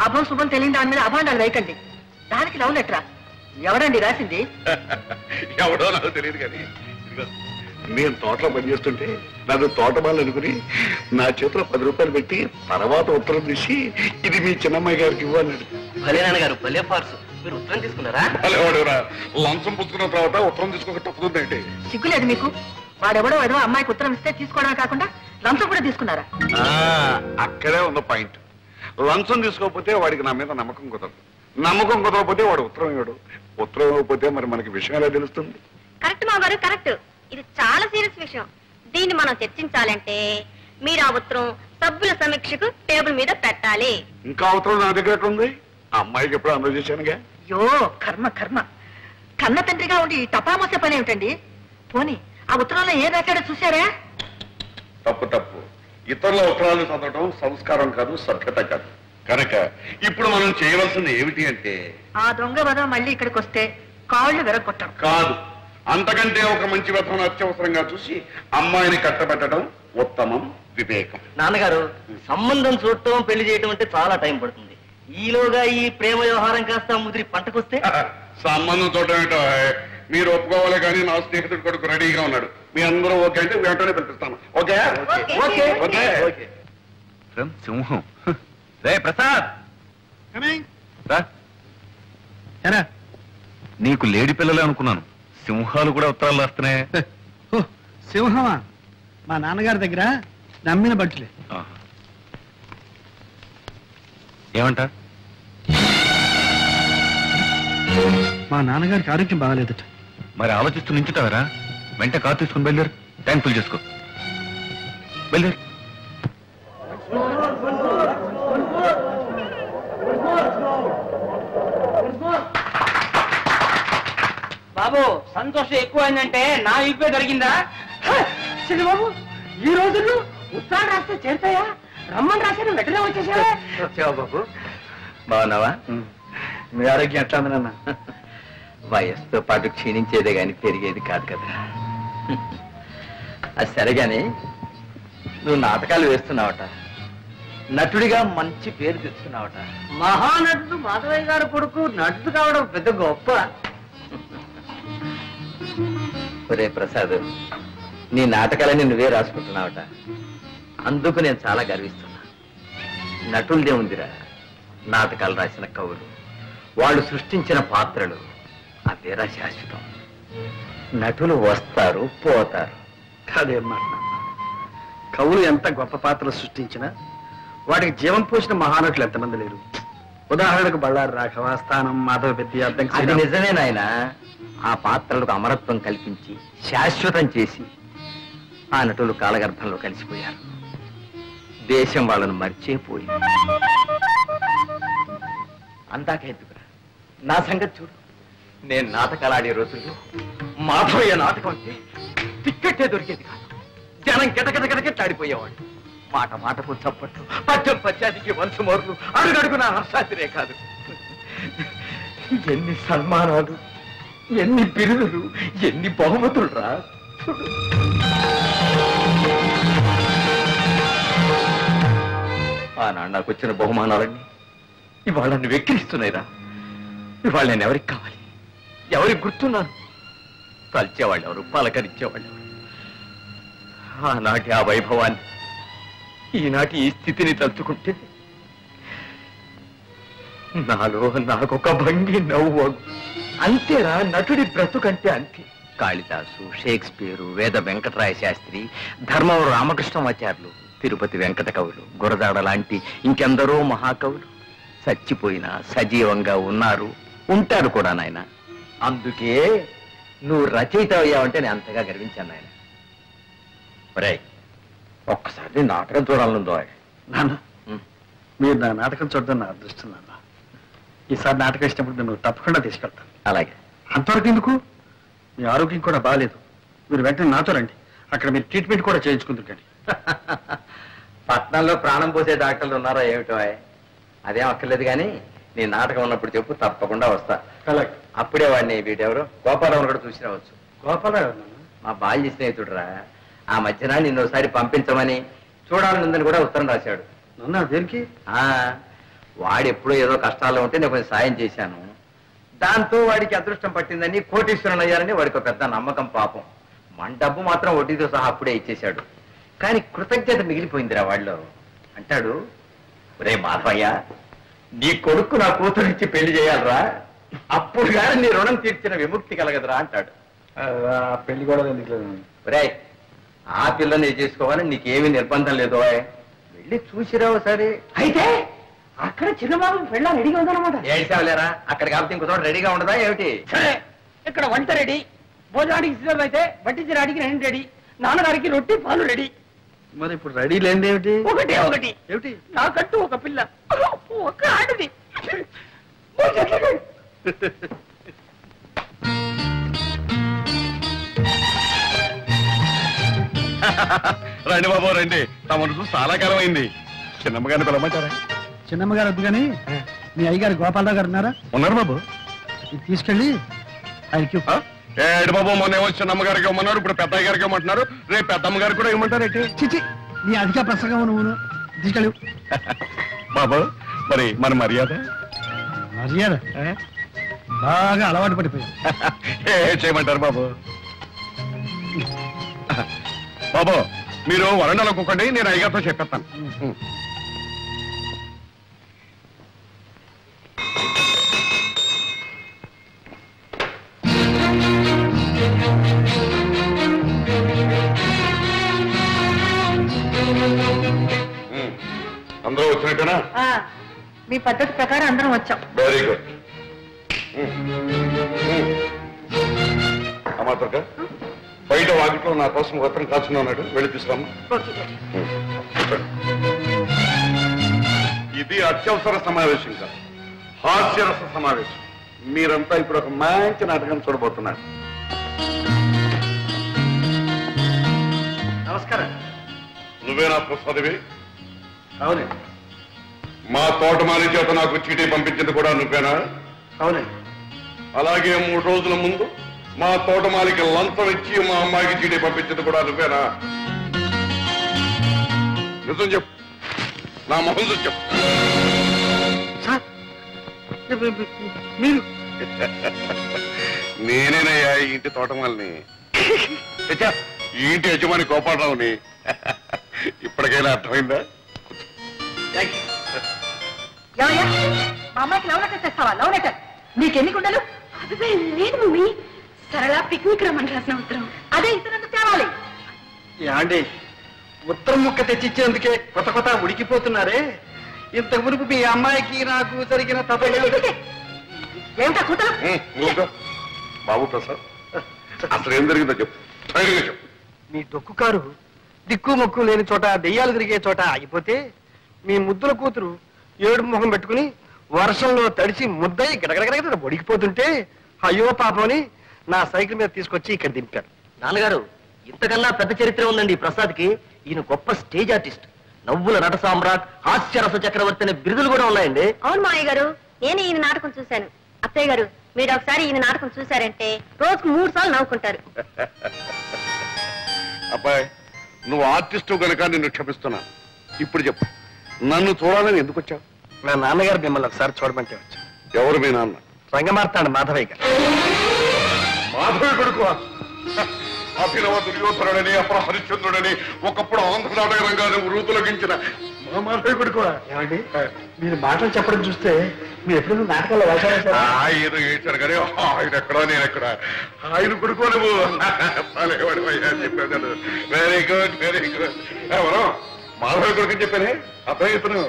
అభం శుభం తెలియని దాని మీద అభాండాలు వేయకండి. దానికి లవ్ లెటరా? ఎవడండి రాసింది? ఎవడో నాకు తెలియదు కానీ, నేను తోటలో పనిచేస్తుంటే నాకు తోటమాలు అనుకుని నా చేతిలో 10 రూపాయలు పెట్టి తర్వాత ఉత్తరం తీసి ఇది మీ చిన్నమ్మాయి గారికి ఇవ్వన్నాడు. భలే నాన్నగారు, భలే ఫార్స్. మీరు ఉత్తరం తీసుకున్నారా? భలేవాడురా, లంచం పుచ్చుకున్న తర్వాత ఉత్తరం తీసుకోక తప్పుతుందంటే. సిగ్గులేదు మీకు? వాడెవడో ఏదో అమ్మాయికి ఉత్తరం ఇస్తే తీసుకోవడమే కాకుండా లంచం కూడా తీసుకున్నారా? అక్కడే ఉన్న పాయింట్. లంచం తీసుకోకపోతే వాడికి నా మీద నమ్మకం కుదరదు. నమ్మకం కుదరకపోతే వాడు ఉత్తరం ఇవ్వడు. ఉత్తరం ఇవ్వకపోతే మరి మనకి విషయం ఎలా తెలుస్తుంది? కరెక్ట్ మామగారు, కరెక్ట్. ఇది చాలా సీరియస్ విషయం. దీన్ని మనం చర్చించాలంటే మీరు ఆ ఉత్తరం సభ్యుల సమీక్షకు టేబుల్ మీద పెట్టాలి. ఇంకా ఉత్తరం నా దగ్గర ఉంది. అమ్మాయికి ఎప్పుడు అందజేశానుగా. అయ్యో కర్మ. కన్న తండ్రిగా ఉండి టపామోసే పని ఏమిటండి? పోనీ ఆ ఉత్తరంలో ఏం రాశాడో చూశారా? తప్పు. ఇతరుల ఉత్తరాలు చదవడం సంస్కారం కాదు, సభ్యత కాదు. కనుక ఇప్పుడు మనం చేయవలసింది ఏమిటి అంటే, ఆ దొంగ వదం మళ్ళీ ఇక్కడికి వస్తే కాళ్ళు విరగొట్టడం కాదు, అంతకంటే ఒక మంచి వ్యర్థం అత్యవసరంగా చూసి అమ్మాయిని కట్టబెట్టడం ఉత్తమం, వివేకం. నాన్నగారు, సంబంధం చూడటం పెళ్లి చేయటం అంటే చాలా టైం పడుతుంది. ఈలోగా ఈ ప్రేమ వ్యవహారం కాస్త ముదిరి పంటకొస్తే సంబంధం చూడటం ఏంటో మీరు ఒప్పుకోవాలి. కానీ నా స్నేహితుడు కొడుకు రెడీగా ఉన్నాడు. మీ అందరూ ఓకే అంటే వెంటనే పిలిపిస్తాను. ఓకే? సింహం. రే ప్రసాద్, నీకు లేడి పిల్లలే అనుకున్నాను. సింహాలు కూడా ఉత్తరాలు రాస్తున్నాయి. సింహమా? మా నాన్నగారి దగ్గర నమ్మిన బట్టులే. ఏమంట? మా నాన్నగారికి ఆరోగ్యం బాగాలేదట. మరి ఆలోచిస్తూ నించుతావరా? వెంట కారు తీసుకుని బయలుదేరు. ట్యాంక్ ఫుల్ చేసుకో. బయలుదేరు. బాబు, సంతోషం ఎక్కువైందంటే నా ఇప్పే జరిగిందా? బాబు, ఈ రోజుల్లో ఉత్తరాలు రాస్తే చేరుతాయా? రమ్మని రాశాను, వెంటనే వచ్చేసావా? బాబు, బాగున్నావా? మీ ఆరోగ్యం ఎట్లా ఉంది నాన్న? వయస్సుతో పాటు క్షీణించేదే గాని పెరిగేది కాదు కదా. అది సరే గాని, నువ్వు నాటకాలు వేస్తున్నావట. నటుడిగా మంచి పేరు తెచ్చుకున్నావట. మహానటుడు మాధవయ్య గారు కొడుకు నటుడు కావడం పెద్ద గొప్ప. ఒరే ప్రసాద్, నీ నాటకాలని నువ్వే రాసుకుంటున్నావట. అందుకు నేను చాలా గర్విస్తున్నా. నటులదే ఉందిరా, నాటకాలు రాసిన కవులు, వాళ్ళు సృష్టించిన పాత్రలు, అదేరా శాశ్వతం. నటులు వస్తారు పోతారు. కాదేమాట, కవులు ఎంత గొప్ప పాత్రలు సృష్టించినా వాటికి జీవం పోసిన మహానటులు ఎంతమంది లేరు. ఉదాహరణకు బళ్ళారి రాఘవ, స్థానం, మాధవ పెద్ద, అది నిజమే నాయన. ఆ పాత్రలకు అమరత్వం కల్పించి శాశ్వతం చేసి ఆ నటులు కాలగర్భంలో కలిసిపోయారు. దేశం వాళ్ళను మర్చిపోయింది. అందాక ఎందుకురా, నా సంగతి చూడు. నేను నాటకాలు ఆడే రోజుల్లో మాధవయ్య నాటకం అంటే టిక్కెట్టే దొరికేది కాదు. జనం గిటగిటగిటగిట్లాడిపోయేవాడు. మాట మాటకు చప్పట్లు, పద్యం పద్యానికి వంశమోర్లు, అడుగడుగు నా హర్షాతిరే కాదు. ఎన్ని సన్మానాలు, ఎన్ని బిరుదులు, ఎన్ని బహుమతులు రా. ఆనాడు నాకు వచ్చిన బహుమానాలన్నీ ఇవాళ నన్ను వెక్కిరిస్తున్నాయిరా. ఇవాళ నేను ఎవరికి కావాలి, ఎవరికి గుర్తున్నాను? తలిచేవాళ్ళు ఎవరు, పలకరించేవాళ్ళు ఎవరు? ఆనాటి ఆ వైభవాన్ని, ఈనాటి ఈ స్థితిని తలుచుకుంటే నాలో నాకొక భంగి నవ్వు. అంతేరా నటుడి బ్రతుకంటే అంతే. కాళిదాసు, షేక్స్పియరు, వేద వెంకటరాయ శాస్త్రి, ధర్మవరం రామకృష్ణమాచార్యులు, తిరుపతి వెంకట కవులు, గురదాడ లాంటి ఇంకెందరో మహాకవులు చచ్చిపోయినా సజీవంగా ఉన్నారు, ఉంటారు కూడా నాయన. అందుకే నువ్వు రచయిత అయ్యావంటే నేను అంతగా గర్వించాను నాయన. ఒరే, ఒక్కసారి నాటకం చూడాలనుందో. నాన్న, మీరు నా నాటకం చూడడం నా అదృష్టం నాన్న. ఈసారి నాటకం ఇచ్చినప్పుడు నేను తప్పకుండా తీసుకెళ్తాను. అలాగే. అంతవరకు ఎందుకు? మీ ఆరోగ్యం కూడా బాగాలేదు. మీరు వెంటనే నాతో రండి, అక్కడ మీరు ట్రీట్మెంట్ కూడా చేయించుకుంటారు. కానీ పట్నంలో ప్రాణం పోసే డాక్టర్లు ఉన్నారో ఏమిటో? అదేం అక్కర్లేదు, కానీ నీ నాటకం ఉన్నప్పుడు చెప్పు, తప్పకుండా వస్తా. అలాగే. అప్పుడే వాడిని వీటెవరు గోపాలరావు కూడా చూసి రావచ్చు. గోపాలరావు మా బాల్య స్నేహితుడురా. ఆ మధ్యన నిన్ను ఒకసారి పంపించమని చూడాలనుందని కూడా ఉత్తరం రాశాడు. నన్ను దేనికి? వాడు ఎప్పుడో ఏదో కష్టాల్లో ఉంటే నేను కొంచెం సాయం చేశాను. దాంతో వాడికి అదృష్టం పట్టిందని, కోటీశ్వరుని అయ్యారని వాడికి పెద్ద నమ్మకం. పాపం మన డబ్బు మాత్రం వడ్డీతో సహా అప్పుడే ఇచ్చేశాడు. కానీ కృతజ్ఞత మిగిలిపోయిందిరా వాళ్ళు. అంటాడు, ఒరే మాధవయ్య, నీ కొడుకు నా కూతురిచ్చి పెళ్లి చేయాలరా, అప్పుడు కానీ నీ రుణం తీర్చిన విముక్తి కలగదురా అంటాడు. పెళ్లి కూడా ఎందుకు? ఒరే, ఆ పిల్లని చేసుకోవాలని నీకేమీ నిర్బంధం లేదు. వెళ్ళి చూసిరావు సరే. అయితే అక్కడ చిన్నబాబు పెళ్ళ రెడీగా ఉందన్నమాట. ఏడ్చావులేరా, అక్కడ కాబట్టి ఇంకో చోట రెడీగా ఉండదా ఏమిటి? సరే, ఇక్కడ వంట రెడీ, భోజనానికి సిద్ధం అయితే వడ్డించడానికి రెండు రెడీ, నాన్నగారికి రొట్టి పాలు రెడీ. మరి ఇప్పుడు రెడీ లేనిది ఏమిటి? ఒకటే ఒకటి ఏమిటి? నాకంటూ ఒక పిల్ల, ఒక ఆడది. రండి బాబు రండి, తమను చాలా కాలం అయింది. చిన్నమ్మగారిని పిలవమంటారా? చిన్నమ్మగారు వద్దు కానీ మీ అయ్యగారు గోపాలరావు గారు ఉన్నారా? ఉన్నారు బాబు. ఇది తీసుకెళ్ళి ఆయనకి. ఏడు బాబు, మొన్న ఏమో చిన్నమ్మగారికి ఇవ్వమన్నారు, ఇప్పుడు పెద్దయ్య గారికి ఇవ్వమంటున్నారు, రేపు పెద్దమ్మ గారికి కూడా ఇవ్వమంటారేంటి? చిచి, నీ అధిక ప్రసంగం నువ్వు తీసుకెళ్ళి. బాబు, మరి మన మర్యాద మర్యాద బాగా అలవాటు పడిపోయింది. చేయమంటారు బాబు? బాబు, మీరు వరండాలో కూకండి, నేను అయ్యగారితో చెప్పేస్తాను. అందరూ వచ్చినట్టేనా? మీ పద్ధతి ప్రకారం అందరం వచ్చాం. Very good. అమ్మా దుర్గా, బయట వాకిట్లో నా కోసం ఉత్తరం కాచుకుని ఉన్నాడు, వెళ్ళి తీసుకురామ్మా. ఇది అత్యవసర సమావేశం కాదు, హాస్యరస సమావేశం. మీరంతా ఇప్పుడు ఒక మంచి నాటకం చూడబోతున్నారు. నమస్కారం. నువ్వేనా ప్రసాదివి? అవునండి. మా తోటమాలి చేత నాకు చీటీ పంపించింది కూడా నువ్వేనా? అవునండి. అలాగే 3 రోజుల ముందు మా తోటమాలికి లంచం ఇచ్చి మా అమ్మాయికి చీటీ పంపించింది కూడా నువ్వేనా? నిజం చెప్పు. నా మొహం చూసి చెప్పు. మీరు నేనేనయ్యా ఈ ఇంటి తోటమాలని, ఈ ఇంటి యజమాని గోపాలరావుని. ఇప్పటికైనా అర్థమైందా? ఏమయ్యా మా అమ్మాయికి లవ్ లెటర్ తెస్తావా? లవ్ లెటర్ నీకెన్ని కుండలు? అదే లేదు మమ్మీ, సరళ పిక్నిక్ రమ్మని రాసిన ఉత్తరం. అదే ఇతరులకు తేవాలి. యాండి ఉత్తరం ముక్క తెచ్చిచ్చేందుకే కొత్త కొత్త ఉడికిపోతున్నారే. ఇంత మునుపు మీ అమ్మాయికి నాకు జరిగిన ఏమిటా కూతురు? ఊరుకో. బాబు ప్రసాద్, అసలు ఏం జరిగిందో చెప్పు, ధైర్యంగా చెప్పు. మీ డొక్కు కారు దిక్కు మొక్కు లేని చోట దెయ్యాలు తిరిగే చోట ఆగిపోతే మీ ముద్దుల కూతురు ఏడుపు ముఖం పెట్టుకుని వర్షంలో తడిసి ముద్దయి గడగడగడ ఒడికిపోతుంటే అయ్యో పాపని నా సైకిల్ మీద తీసుకొచ్చి ఇక్కడ దింపారు. నాన్నగారు, ఇంతకన్నా పెద్ద చరిత్ర ఉందండి ప్రసాద్ కి. ఈయన గొప్ప స్టేజ్ ఆర్టిస్ట్, నవ్వుల నట సామ్రాట్, హాస్యరస చక్రవర్తి అనే బిరుదులు కూడా ఉన్నాయండి. అవును మావయ్య గారు, నేను ఈయన నాటకం చూశాను. అత్తయ్య గారు, మీరు ఒకసారి ఈయన నాటకం చూశారంటే రోజుకు 3 సార్లు నవ్వుకుంటారు. అబ్బాయి, నువ్వు ఆర్టిస్టు గనక నిన్ను క్షమిస్తున్నా. ఇప్పుడు చెప్పు, నన్ను చూడాలని ఎందుకు వచ్చావు? నా నాన్నగారు మిమ్మల్ని ఒకసారి చూడమంటే వచ్చా. ఎవరు మీ నాన్న? రంగమార్తాడు మాధవయ్య గారు. మాధవి కొడుకు అభినవ దుర్యోధనుడని, అప్పుడు హరిశ్చంద్రుడని, ఒకప్పుడు ఆంధ్ర నాటక రంగాన్ని వృతులగించిన మా మాధవయ్య కొడుకు. ఏమండి మీరు మాటలు చెప్పడం చూస్తే మీరు ఎప్పుడు నాటకాల్లో వేశారా? ఆయన వేశారు కానీ ఆయన ఎక్కడా నేను ఎక్కడ. ఆయన కొడుకు నువ్వు చెప్పాను కదా. Very good, very good. ఎవరో మాధవి కొడుకు చెప్పానే అబ్బాయి ఇతను.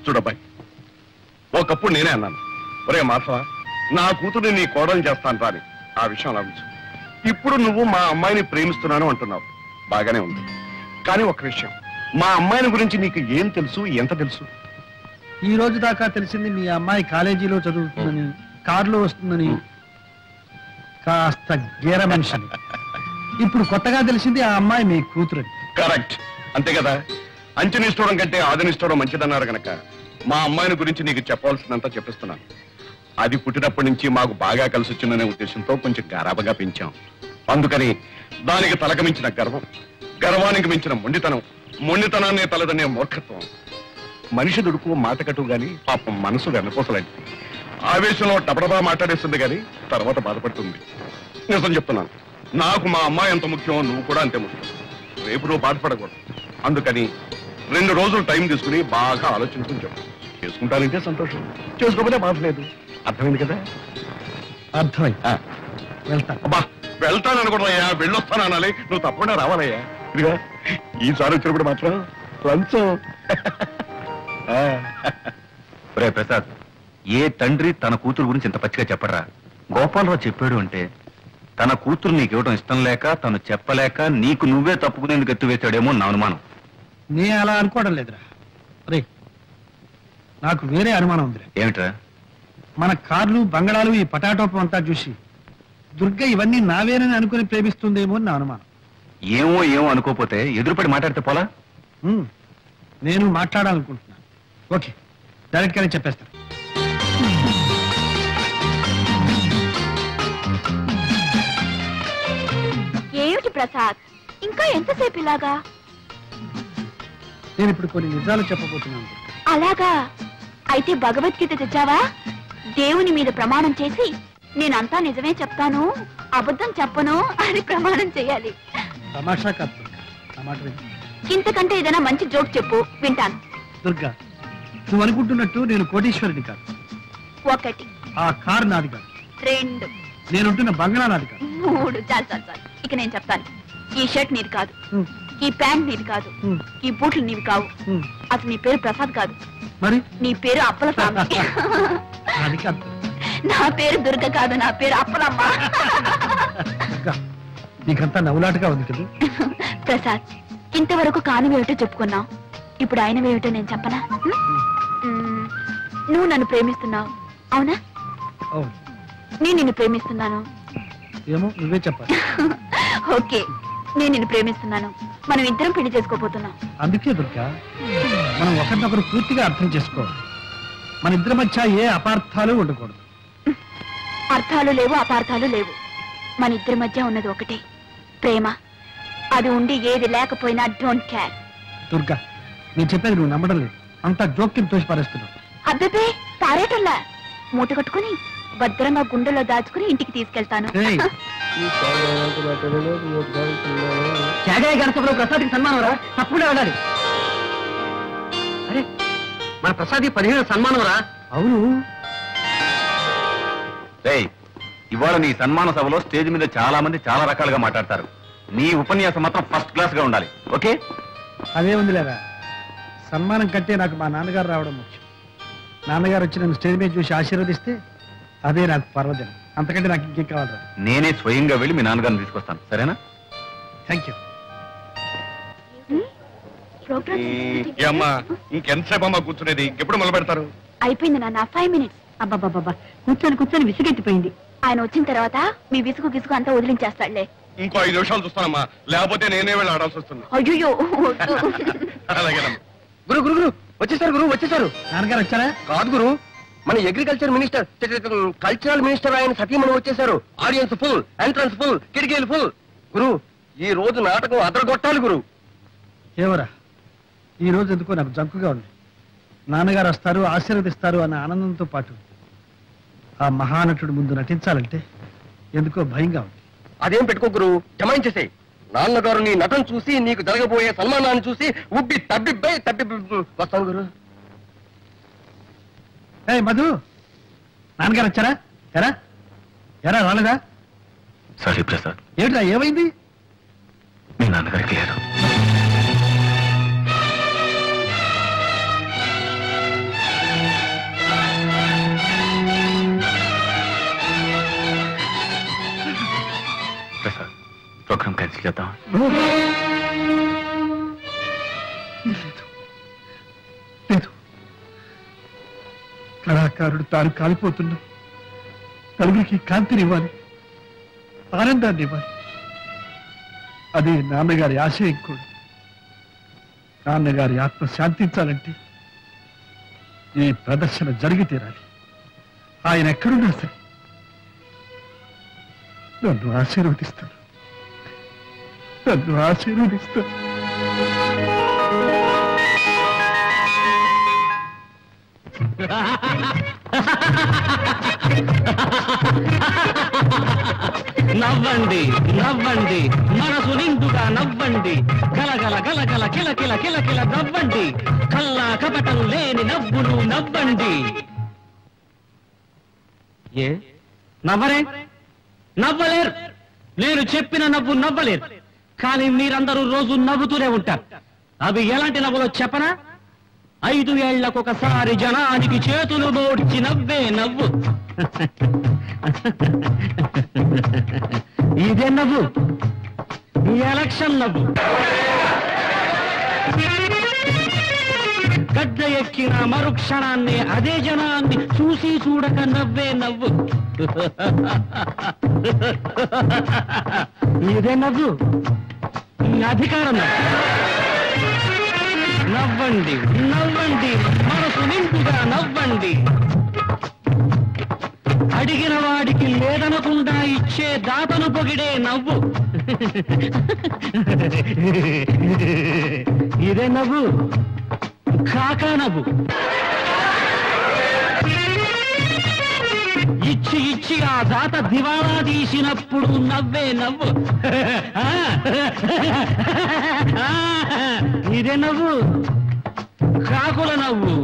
చూడబ్బాయి, ఒకప్పుడు నేనే అన్నాను, ఒరే మాధవ, నా కూతుర్ని నీ కోడలు చేస్తాను రాని. ఆ విషయం లభించు. ఇప్పుడు నువ్వు మా అమ్మాయిని ప్రేమిస్తున్నాను అంటున్నావు, బాగానే ఉంది. కానీ ఒక విషయం, మా అమ్మాయిని గురించి నీకు ఏం తెలుసు, ఎంత తెలుసు? ఈ రోజు దాకా తెలిసింది మీ అమ్మాయి కాలేజీలో చదువుతుందని, కారులో వస్తుందని, కాస్త గేర మనిషిని. ఇప్పుడు కొత్తగా తెలిసింది ఆ అమ్మాయి మీ కూతురు. కరెక్ట్, అంతే కదా. అంచనిస్తూడం కంటే ఆదనిస్తూడం మంచిదన్నారు గనక మా అమ్మాయిని గురించి నీకు చెప్పవలసిందంతా చెప్పిస్తున్నాను. అది పుట్టినప్పటి నుంచి మాకు బాగా కలిసి వచ్చిందనే ఉద్దేశంతో కొంచెం గారాబగా పెంచాం. అందుకని దానికి తలకమించిన గర్వం, గర్వానికి మించిన మొండితనాన్ని తలదనే మూర్ఖత్వం. మనిషి దుడుకు మాటకట్టు గాని పాపం మనసు వెన్నపోసలాంటి. ఆవేశంలో టపడబా మాట్లాడేస్తుంది గాని తర్వాత బాధపడుతుంది. నిజం చెప్తున్నాను, నాకు మా అమ్మాయి ఎంత ముఖ్యం, నువ్వు కూడా అంతే ముఖ్యం. రేపు నువ్వు బాధపడకూడదు. అందుకని 2 రోజులు టైం తీసుకుని బాగా ఆలోచించుకుని చెప్పు. చేసుకుంటానంటే సంతోషం, చేసుకోకపోతే బాధ లేదు. అర్థమైంది కదా? అర్థమైంది. వెళ్తా. అబ్బా, వెళ్తాననుకున్నాయ్యా, వెళ్ళొస్తాను అనాలి. నువ్వు తప్పకుండా రావాలయ్యా. ఇదిగా ఈసారి వచ్చినప్పుడు మాత్రం లంచం. రే ప్రసాద్, ఏ తండ్రి తన కూతురు గురించి ఇంత పచ్చిగా చెప్పడరా? గోపాలరావు చెప్పాడు అంటే తన కూతురు నీకు ఇవ్వడం ఇష్టం లేక, తను చెప్పలేక నీకు నువ్వే తప్పుకునేందుకు ఎత్తువేశాడేమో నా అనుమానం. నే అలా అనుకోవడం లేదురా. రే, నాకు వేరే అనుమానం ఉందిరా. ఏమిట్రా? మన కార్లు, బంగళాలు, ఈ పటాటోపం అంతా చూసి దుర్గ ఇవన్నీ నావేనని అనుకుని ప్రేమిస్తుందేమో అని నా అనుమానం. ఏమో అనుకోపోతే ఎదురుపడి మాట్లాడితే పోలా? నేను మాట్లాడాలనుకుంటున్నాను. ఓకే, డైరెక్ట్ గానే చెప్పేస్తాను. ఏమిటి ప్రసాద్, ఇంకా ఎంతసేపు ఇలాగా? నేను ఇప్పుడు కొన్ని నిజాలు చెప్పబోతున్నాను. అలాగా? అయితే భగవద్గీత తెచ్చావా? దేవుని మీద ప్రమాణం చేసి నేనంతా నిజమే చెప్తాను, అబద్ధం చెప్పను అని ప్రమాణం చేయాలి. తమాషా కాదు ఆ మాట విను. ఇంతకంటే ఏదైనా మంచి జోక్ చెప్పు, వింటాను. దుర్గా, నువ్వు అనుకుంటున్నట్టు నేను కోటీశ్వరుడి కాదు. 1 ఆ కారు నాది కాదు. 2 నేనుంటున్న బంగ్లా నాది కాదు. 3 చాలు. ఇక నేను చెప్తాను. ఈ షర్ట్ నీది కాదు, ఈ ప్యాంట్ నీది కాదు, ఈ బూట్లు నీవి కావు. అసలు నీ పేరు ప్రసాద్ కాదు, మరి నీ పేరు అప్పలస్వామి. అది కాదు. నా పేరు దుర్గ కాదు, నా పేరు అప్పలమ్మ. దుర్గా, నీకంతా నవ్వులాటగా ఉంది కదా. ప్రసాద్, ఇంతవరకు కానివేమిటో చెప్పుకున్నావు, ఇప్పుడు ఆయనవేమిటో నేను చెప్పనా? నువ్వు నన్ను ప్రేమిస్తున్నావు, అవునా? అవును. నేను నిన్ను ప్రేమిస్తున్నాను. ఏమో నువ్వే చెప్పాలి. ఓకే, నేను నిన్ను ప్రేమిస్తున్నాను. మనం ఇద్దరం పెళ్లి చేసుకోబోతున్నాం. అందుకే దుర్గా, మనం ఒకరినొకరు పూర్తిగా అర్థం చేసుకోవాలి. మన ఇద్దరి మధ్య ఏ అపార్థాలు ఉండకూడదు. అర్థాలు లేవు, అపార్థాలు లేవు. మన ఇద్దరి మధ్య ఉన్నది ఒకటే, ప్రేమ. అది ఉండి ఏది లేకపోయినా డోంట్ కేర్. దుర్గా, నేను చెప్పేది నువ్వు నమ్మడం లేదు. అంత జోక్యం తోసి పారేస్తున్నావు. అబ్బే పారేటల్లా మూట కట్టుకుని భద్రంగా గుండెలో దాచుకుని ఇంటికి తీసుకెళ్తాను. ప్రసాద్కి సన్మానం రా, తప్పకుండా వెళ్ళాలి. అరే, మన ప్రసాద్ 15 సన్మానం రా. అవును. ఇవాళ నీ సన్మాన సభలో స్టేజ్ మీద చాలా మంది చాలా రకాలుగా మాట్లాడతారు. నీ ఉపన్యాసం మాత్రం ఫస్ట్ క్లాస్ గా ఉండాలి. ఓకే? అదే ఉంది లేదా, సన్మానం కంటే నాకు మా నాన్నగారు రావడం ముఖ్యం. నాన్నగారు వచ్చి నన్ను స్టేజ్ మీద చూసి ఆశీర్వదిస్తే అదే నాకు పర్వదినం. అంతకంటే నాకు ఇంకేం కావాలి? నేనే స్వయంగా వెళ్ళి మీ నాన్నగారిని తీసుకొస్తాను. సరేనా? Thank you. ఇంకెంతసేపు అమ్మా కూర్చునేది? ఇంకెప్పుడు మొదలు పెడతారు? అయిపోయింది నాన్న, 5 minutes. అబ్బాబాబా, కూర్చొని విసిగెత్తిపోయింది. ఆయన వచ్చిన తర్వాత మీ విసుగు గిసుగు అంతా వదిలించేస్తాడులే. ఇంకో 5 నిమిషాలు చూస్తానమ్మా, లేకపోతే నేనే వెళ్ళి ఆడాల్సి వస్తుంది. అయ్యో అలాగేనమ్మా. గురు గురు గురు వచ్చేసారు, గురు వచ్చేసారు. నాన్నగారు వచ్చారా? కాదు గురు, మన అగ్రికల్చర్ మినిస్టర్, కల్చరల్ మినిస్టర్ ఆయన సతీమణి వచ్చేసారు. ఆడియన్స్ ఫుల్, ఎంట్రన్స్ ఫుల్, కిటికీలు ఫుల్. గురు, ఈ రోజు నాటకం అదరగొట్టాలి గురు. ఏవరా, ఈ రోజు ఎందుకో నాకు జంకుగా ఉంది. నాన్నగారు వస్తారు, ఆశీర్వదిస్తారు అన్న ఆనందంతో పాటు ఆ మహానటుడు ముందు నటించాలంటే ఎందుకో భయంగా ఉంది. అదేం పెట్టుకో గురు, జమాయించేసే. నాన్నగారు నీ నటన చూసి, నీకు జరగబోయే సన్మానాన్ని చూసి ఉబ్బి తబ్బి వస్తాను గురు. ఏ మధు, నాన్నగారు వచ్చారా? ఎరా ఎరా రాలేదా? సారీ ప్రసాద్. ఏమిట్రా, ఏమైంది? మీ నాన్నగారికి లేరు. ప్రసాద్, ప్రోగ్రామ్ క్యాన్సిల్ చేద్దాం. లేదు, కళాకారుడు తాను కాలిపోతున్నా నలుగురికి కాంతినివ్వాలి, ఆనందాన్ని ఇవ్వాలి. అదే నాన్నగారి ఆశయం కూడా. నాన్నగారి ఆత్మ శాంతించాలంటే ఈ ప్రదర్శన జరిగి తీరాలి. ఆయన ఎక్కడున్నా సరే నన్ను ఆశీర్వదిస్తాను, నన్ను ఆశీర్వదిస్తాను. నవ్వండి నవ్వండి, మనసు నిండుగా నవ్వండి, గలగల గలగల కిలకిల కిలకిల నవ్వండి, కల్లా కపటం లేని నవ్వులు నవ్వండి. ఏ నవ్వరే? నవ్వలేరు. నేను చెప్పిన నవ్వు నవ్వలేరు. కానీ మీరందరూ రోజు నవ్వుతూనే ఉంటారు. అవి ఎలాంటి నవ్వులో చెప్పనా? 5 ఏళ్లకొకసారి జనానికి చేతులు మోడ్చి నవ్వే నవ్వు. ఇదే నవ్వు, ఈ ఎలక్షన్ నవ్వు. గడ్డ ఎక్కిన మరుక్షణాన్ని అదే జనాన్ని చూసి చూడక నవ్వే నవ్వు. ఇదే నవ్వు, ఈ అధికారం నవ్వు. నవ్వండి నవ్వండి, మనసు నిండుగా నవ్వండి. అడిగిన వాడికి లేదనకుండా ఇచ్చే దాతను పొగిడే నవ్వు. ఇదే నవ్వు, కాకా నవ్వు. ఇచ్చి ఇచ్చి ఆ దాత దివాళా తీసినప్పుడు నవ్వే నవ్వు. ఇదే నవ్వు, కాకుల నవ్వు.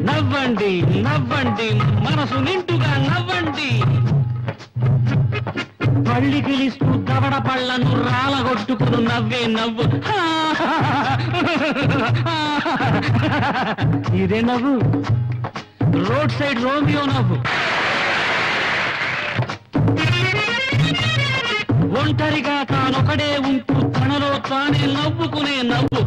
నవ్వండి నవ్వండి, మనసు నిండుగా నవ్వండి. పళ్ళి గిలిస్తూ దవడ పళ్ళను రాలగొట్టుకుని నవ్వే నవ్వు. ఇదే నవ్వు, రోడ్ సైడ్ రోమియో నవ్వు. ఒంటరిగా తానొకడే ఉంటూ తనలో తానే నవ్వుకునే నవ్వు.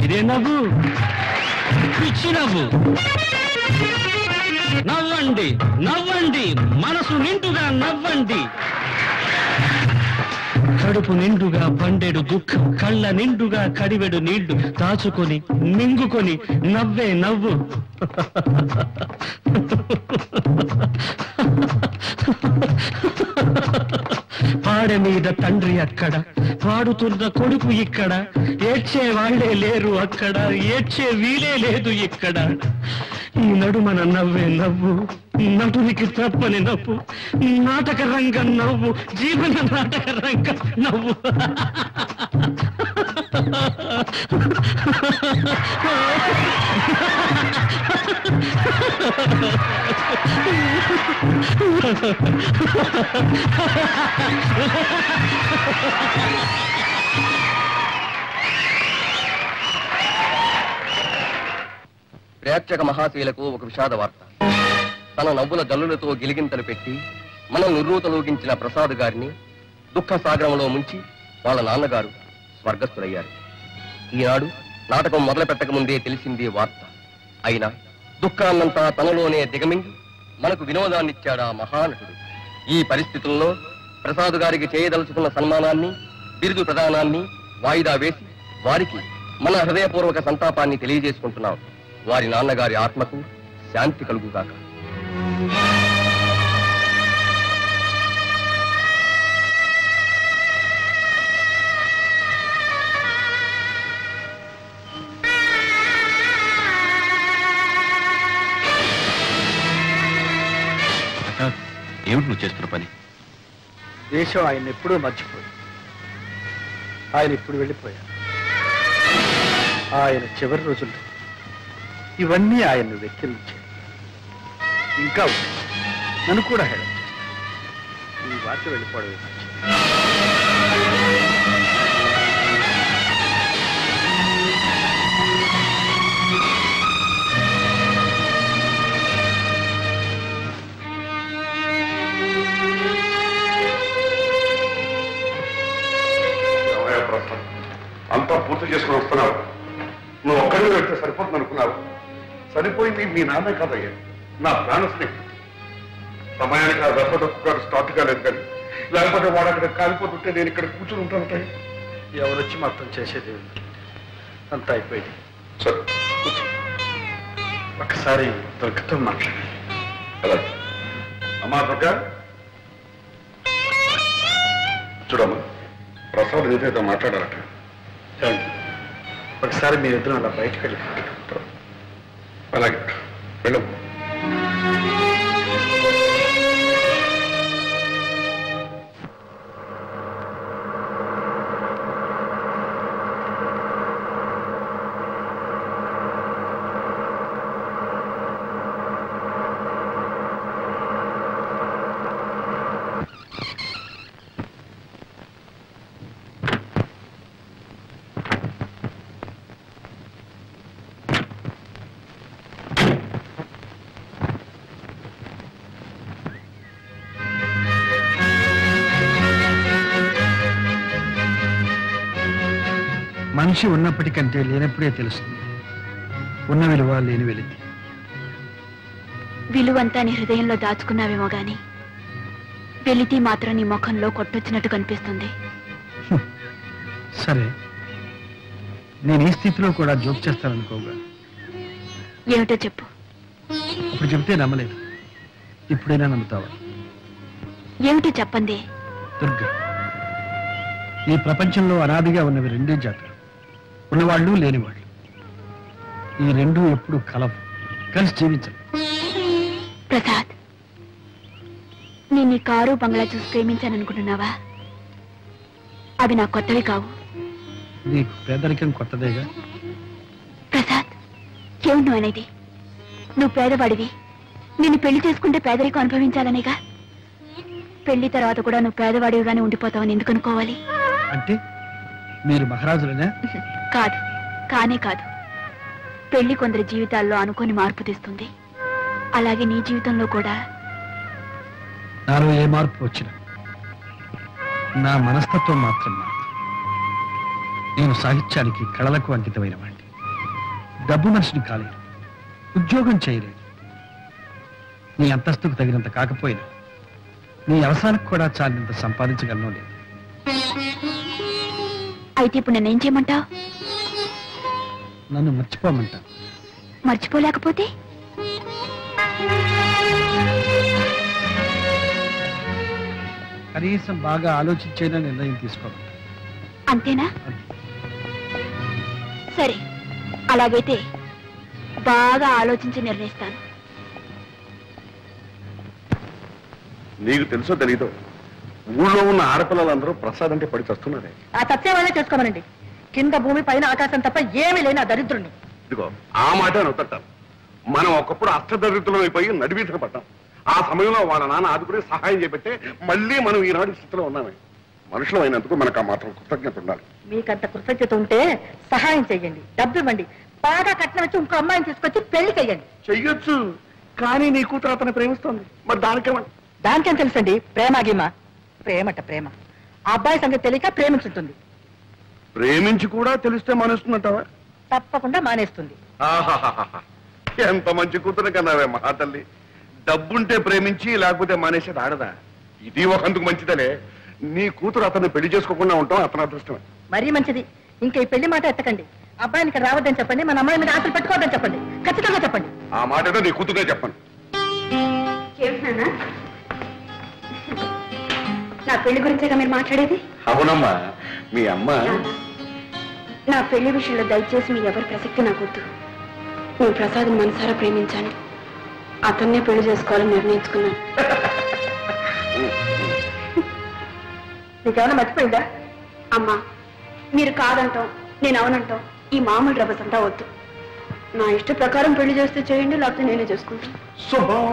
ఇదే నవ్వు, పిచ్చి నవ్వు. నవ్వండి నవ్వండి, మనసు నిండుగా నవ్వండి. కడుపు నిండుగా పండెడు దుఃఖం, కళ్ళ నిండుగా కడివెడు నీళ్లు దాచుకొని మింగుకొని నవ్వే నవ్వు. పాడె మీద తండ్రి అక్కడ, పాడుతున్న కొడుకు ఇక్కడ, ఏడ్చే వాళ్లే లేరు అక్కడ, ఏడ్చే వీలే లేదు ఇక్కడ. ఈ నడుమన నవ్వే నవ్వు, నటునికి తప్పని నవ్వు, నాటక రంగం నవ్వు, జీవన నాటక రంగం నవ్వు. ప్రేక్షక మహాశీలకు ఒక విషాద వార్త. తన నవ్వుల జల్లులతో గిలిగింతలు పెట్టి మనం నిర్రూతలోగించిన ప్రసాద్ గారిని దుఃఖ సాగరంలో ముంచి వాళ్ళ నాన్నగారు స్వర్గస్థులయ్యారు. ఈనాడు నాటకం మొదలు పెట్టక ముందే తెలిసింది వార్త. అయినా దుఃఖాన్నంతా తనలోనే దిగమింగి మనకు వినోదాన్నిచ్చాడా మహానటుడు. ఈ పరిస్థితుల్లో ప్రసాద్ గారికి చేయదలుచుకున్న సన్మానాన్ని, బిరుదు ప్రదానాన్ని వాయిదా వేసి వారికి మన హృదయపూర్వక సంతాపాన్ని తెలియజేసుకుంటున్నాం. వారి నాన్నగారి ఆత్మకు శాంతి కలుగుగాక. ఏమిటి నువ్వు చేస్తున్న పని? దేశం ఆయన ఎప్పుడూ మర్చిపోయింది. ఆయన ఇప్పుడు వెళ్ళిపోయారు. ఆయన చివరి రోజుల్లో ఇవన్నీ ఆయన్ను వెక్కిరించాయి. ఇంకా ఉంది, నన్ను కూడా హేళన చేస్తాను. ఈ వార్త వెళ్ళిపోవడమే మంచిది. అంతా పూర్తి చేసుకుని వస్తున్నావు. నువ్వు ఒక్కడిని వెళ్తే సరిపోతుంది అనుకున్నావు. సరిపోయింది మీ నాన్న కాదయ్యా, నా ప్రాణ స్నేహితుడు. సమయానికి ఆ దశదక్కు గారు స్టార్ట్ కాలేదు కానీ లేకపోతే వాడు అక్కడ కాలిపోతుంటే నేను ఇక్కడ కూర్చుని ఉంటాను. ఎవరొచ్చి మొత్తం చేసేది అంతా అయిపోయింది. సరే కూర్చో. ఒకసారి దుర్గతో మాట్లాడాలి. అలాగే అమ్మా దుర్గ, చూడమ్మా, ప్రసాద్ ఏదైతే మాట్లాడాలట. ఒకసారి మీరిద్దరం అలా బయటకు వెళ్ళి అలాగే వెళ్ళము. మనిషి ఉన్నప్పటికంటే లేనప్పుడే తెలుస్తుంది ఉన్న విలువ లేని వెలితి. విలువంతా నీ హృదయంలో దాచుకున్నావేమో గాని వెలితి మాత్రం నీ ముఖంలో కొట్టొచ్చినట్టు కనిపిస్తుంది. సరే, నేను ఈ స్థితిలో కూడా జోక్ చేస్తాననుకోగా. ఏమిటో చెప్పు. ఇప్పుడు చెప్తే నమ్మలేదు, ఇప్పుడైనా నమ్ముతావా? ఏమిటో చెప్పండి. దుర్గా, ఈ ప్రపంచంలో అనాదిగా ఉన్నవి రెండే జాతులు, ఉన్నవాళ్ళు లేనివాళ్ళు. ఈ రెండూ ఎప్పుడు కలవు, కలిసి జీవించరు. ప్రసాద్, నేను ఈ కారు బంగ్లా చూసి ప్రేమించాననుకుంటున్నావా? అవి నా కొత్తవి కావు. నీకు పేదరికం కొత్తదేగా. ప్రసాద్, ఏమిటి నువ్వు అనేది? నువ్వు పేదవాడివి, నిన్ను పెళ్లి చేసుకుంటే పేదరికం అనుభవించాలనేగా. పెళ్లి తర్వాత కూడా నువ్వు పేదవాడివిగానే ఉండిపోతావని ఎందుకు అనుకోవాలి? అంటే మీరు మహారాజులనే? కాదు, కానే కాదు. పెళ్లి కొందరి జీవితాల్లో అనుకోని మార్పు తెస్తుంది. అలాగే నీ జీవితంలో కూడా. నాలో ఏ మార్పు వచ్చినా నా మనస్తత్వం మాత్రం మాత్రం. నేను సాహిత్యానికి, కళలకు అంకితమైన వాడిని. డబ్బు మనిషిని కాలేదు, ఉద్యోగం చేయలేదు. నీ అంతస్తుకు తగినంత కాకపోయినా నీ అవసరానికి కూడా చాలినంత సంపాదించగలను లేదు. అయితే ఇప్పుడు నన్నేం చేయమంటావు? నన్ను మర్చిపోమంటా. మర్చిపోలేకపోతే? కనీసం బాగా ఆలోచించైనా నిర్ణయం తీసుకోవాలి. అంతేనా? సరే, అలాగైతే బాగా ఆలోచించి నిర్ణయిస్తాను. నీకు తెలుసో తెలీదో ఊళ్ళో ఉన్న ఆడపిల్లలందరూ ప్రసాద్ అంటే పడి చస్తున్నారే. ఆ సత్యమైనా చేసుకోమనండి. కింద భూమి పైన ఆకాశం తప్ప ఏమీ లేని ఆ దరిద్రుణ్ణి. ఇదిగో ఆ మాట నొత్తట్టాను. మనం ఒకప్పుడు అష్టదరిద్రులం అయిపోయి నడివీసిన పడ్డాం. ఆ సమయంలో వాళ్ళ నాన్న ఆదుకుని సహాయం చేపట్టే మళ్ళీ మనం ఈనాడు స్థితిలో ఉన్నామే. మనుషులు అయినందుకు మనకు ఆ మాత్రం కృతజ్ఞత ఉండాలి. మీకంత కృతజ్ఞత ఉంటే సహాయం చెయ్యండి, డబ్బు ఇవ్వండి, బాగా కట్నం వచ్చి ఇంకో అమ్మాయిని తీసుకొచ్చి పెళ్లి చెయ్యండి. చెయ్యొచ్చు, కానీ నీ కూతురు అతను ప్రేమిస్తోంది. మరి దానికేమన్నా? దానికేం తెలుసండి? ప్రేమ గీమ. ప్రేమట ప్రేమ. ఆ అబ్బాయి సంగతి తెలియక ప్రేమించుంటుంది. ప్రేమించి కూడా తెలిస్తే మానేస్తుందంటావా? తప్పకుండా మానేస్తుంది. ఆహాహాహా, ఎంత మంచి కూతురు కన్నావే మహాతల్లి. డబ్బుంటే ప్రేమించి లేకపోతే మానేసేది ఆడదా? ఇది ఒకందుకు మంచిదలే. నీ కూతురు అతన్ని పెళ్లి చేసుకోకుండా ఉంటాం అతని అదృష్టమే. మరీ మంచిది. ఇంకా ఈ పెళ్లి మాట ఎత్తకండి. అబ్బాయిని ఇక్కడ రావద్దని చెప్పండి, మన అమ్మాయి మీద ఆశలు పెట్టుకోవద్దని చెప్పండి. ఖచ్చితంగా చెప్పండి. ఆ మాట ఏదో నీ కూతురే చెప్పండి. నా పెళ్లి గురించేగా మీరు మాట్లాడేది? అవునమ్మా, మీ అమ్మ. నా పెళ్లి విషయంలో దయచేసి మీ ఎవరి ప్రసక్తి నాకొద్దు. నేను ప్రసాద్ని మనసారా ప్రేమించాను. అతన్నే పెళ్లి చేసుకోవాలని నిర్ణయించుకున్నాను. నీకేమైనా మర్చిపోయిందా? అమ్మా, మీరు కాదంటాం, నేను అవునంటాం, ఈ మామూలు రభసంతా వద్దు. నా ఇష్ట ప్రకారం పెళ్లి చేస్తే చేయండి, లేకపోతే నేనే చేసుకుంటాను. శుభం.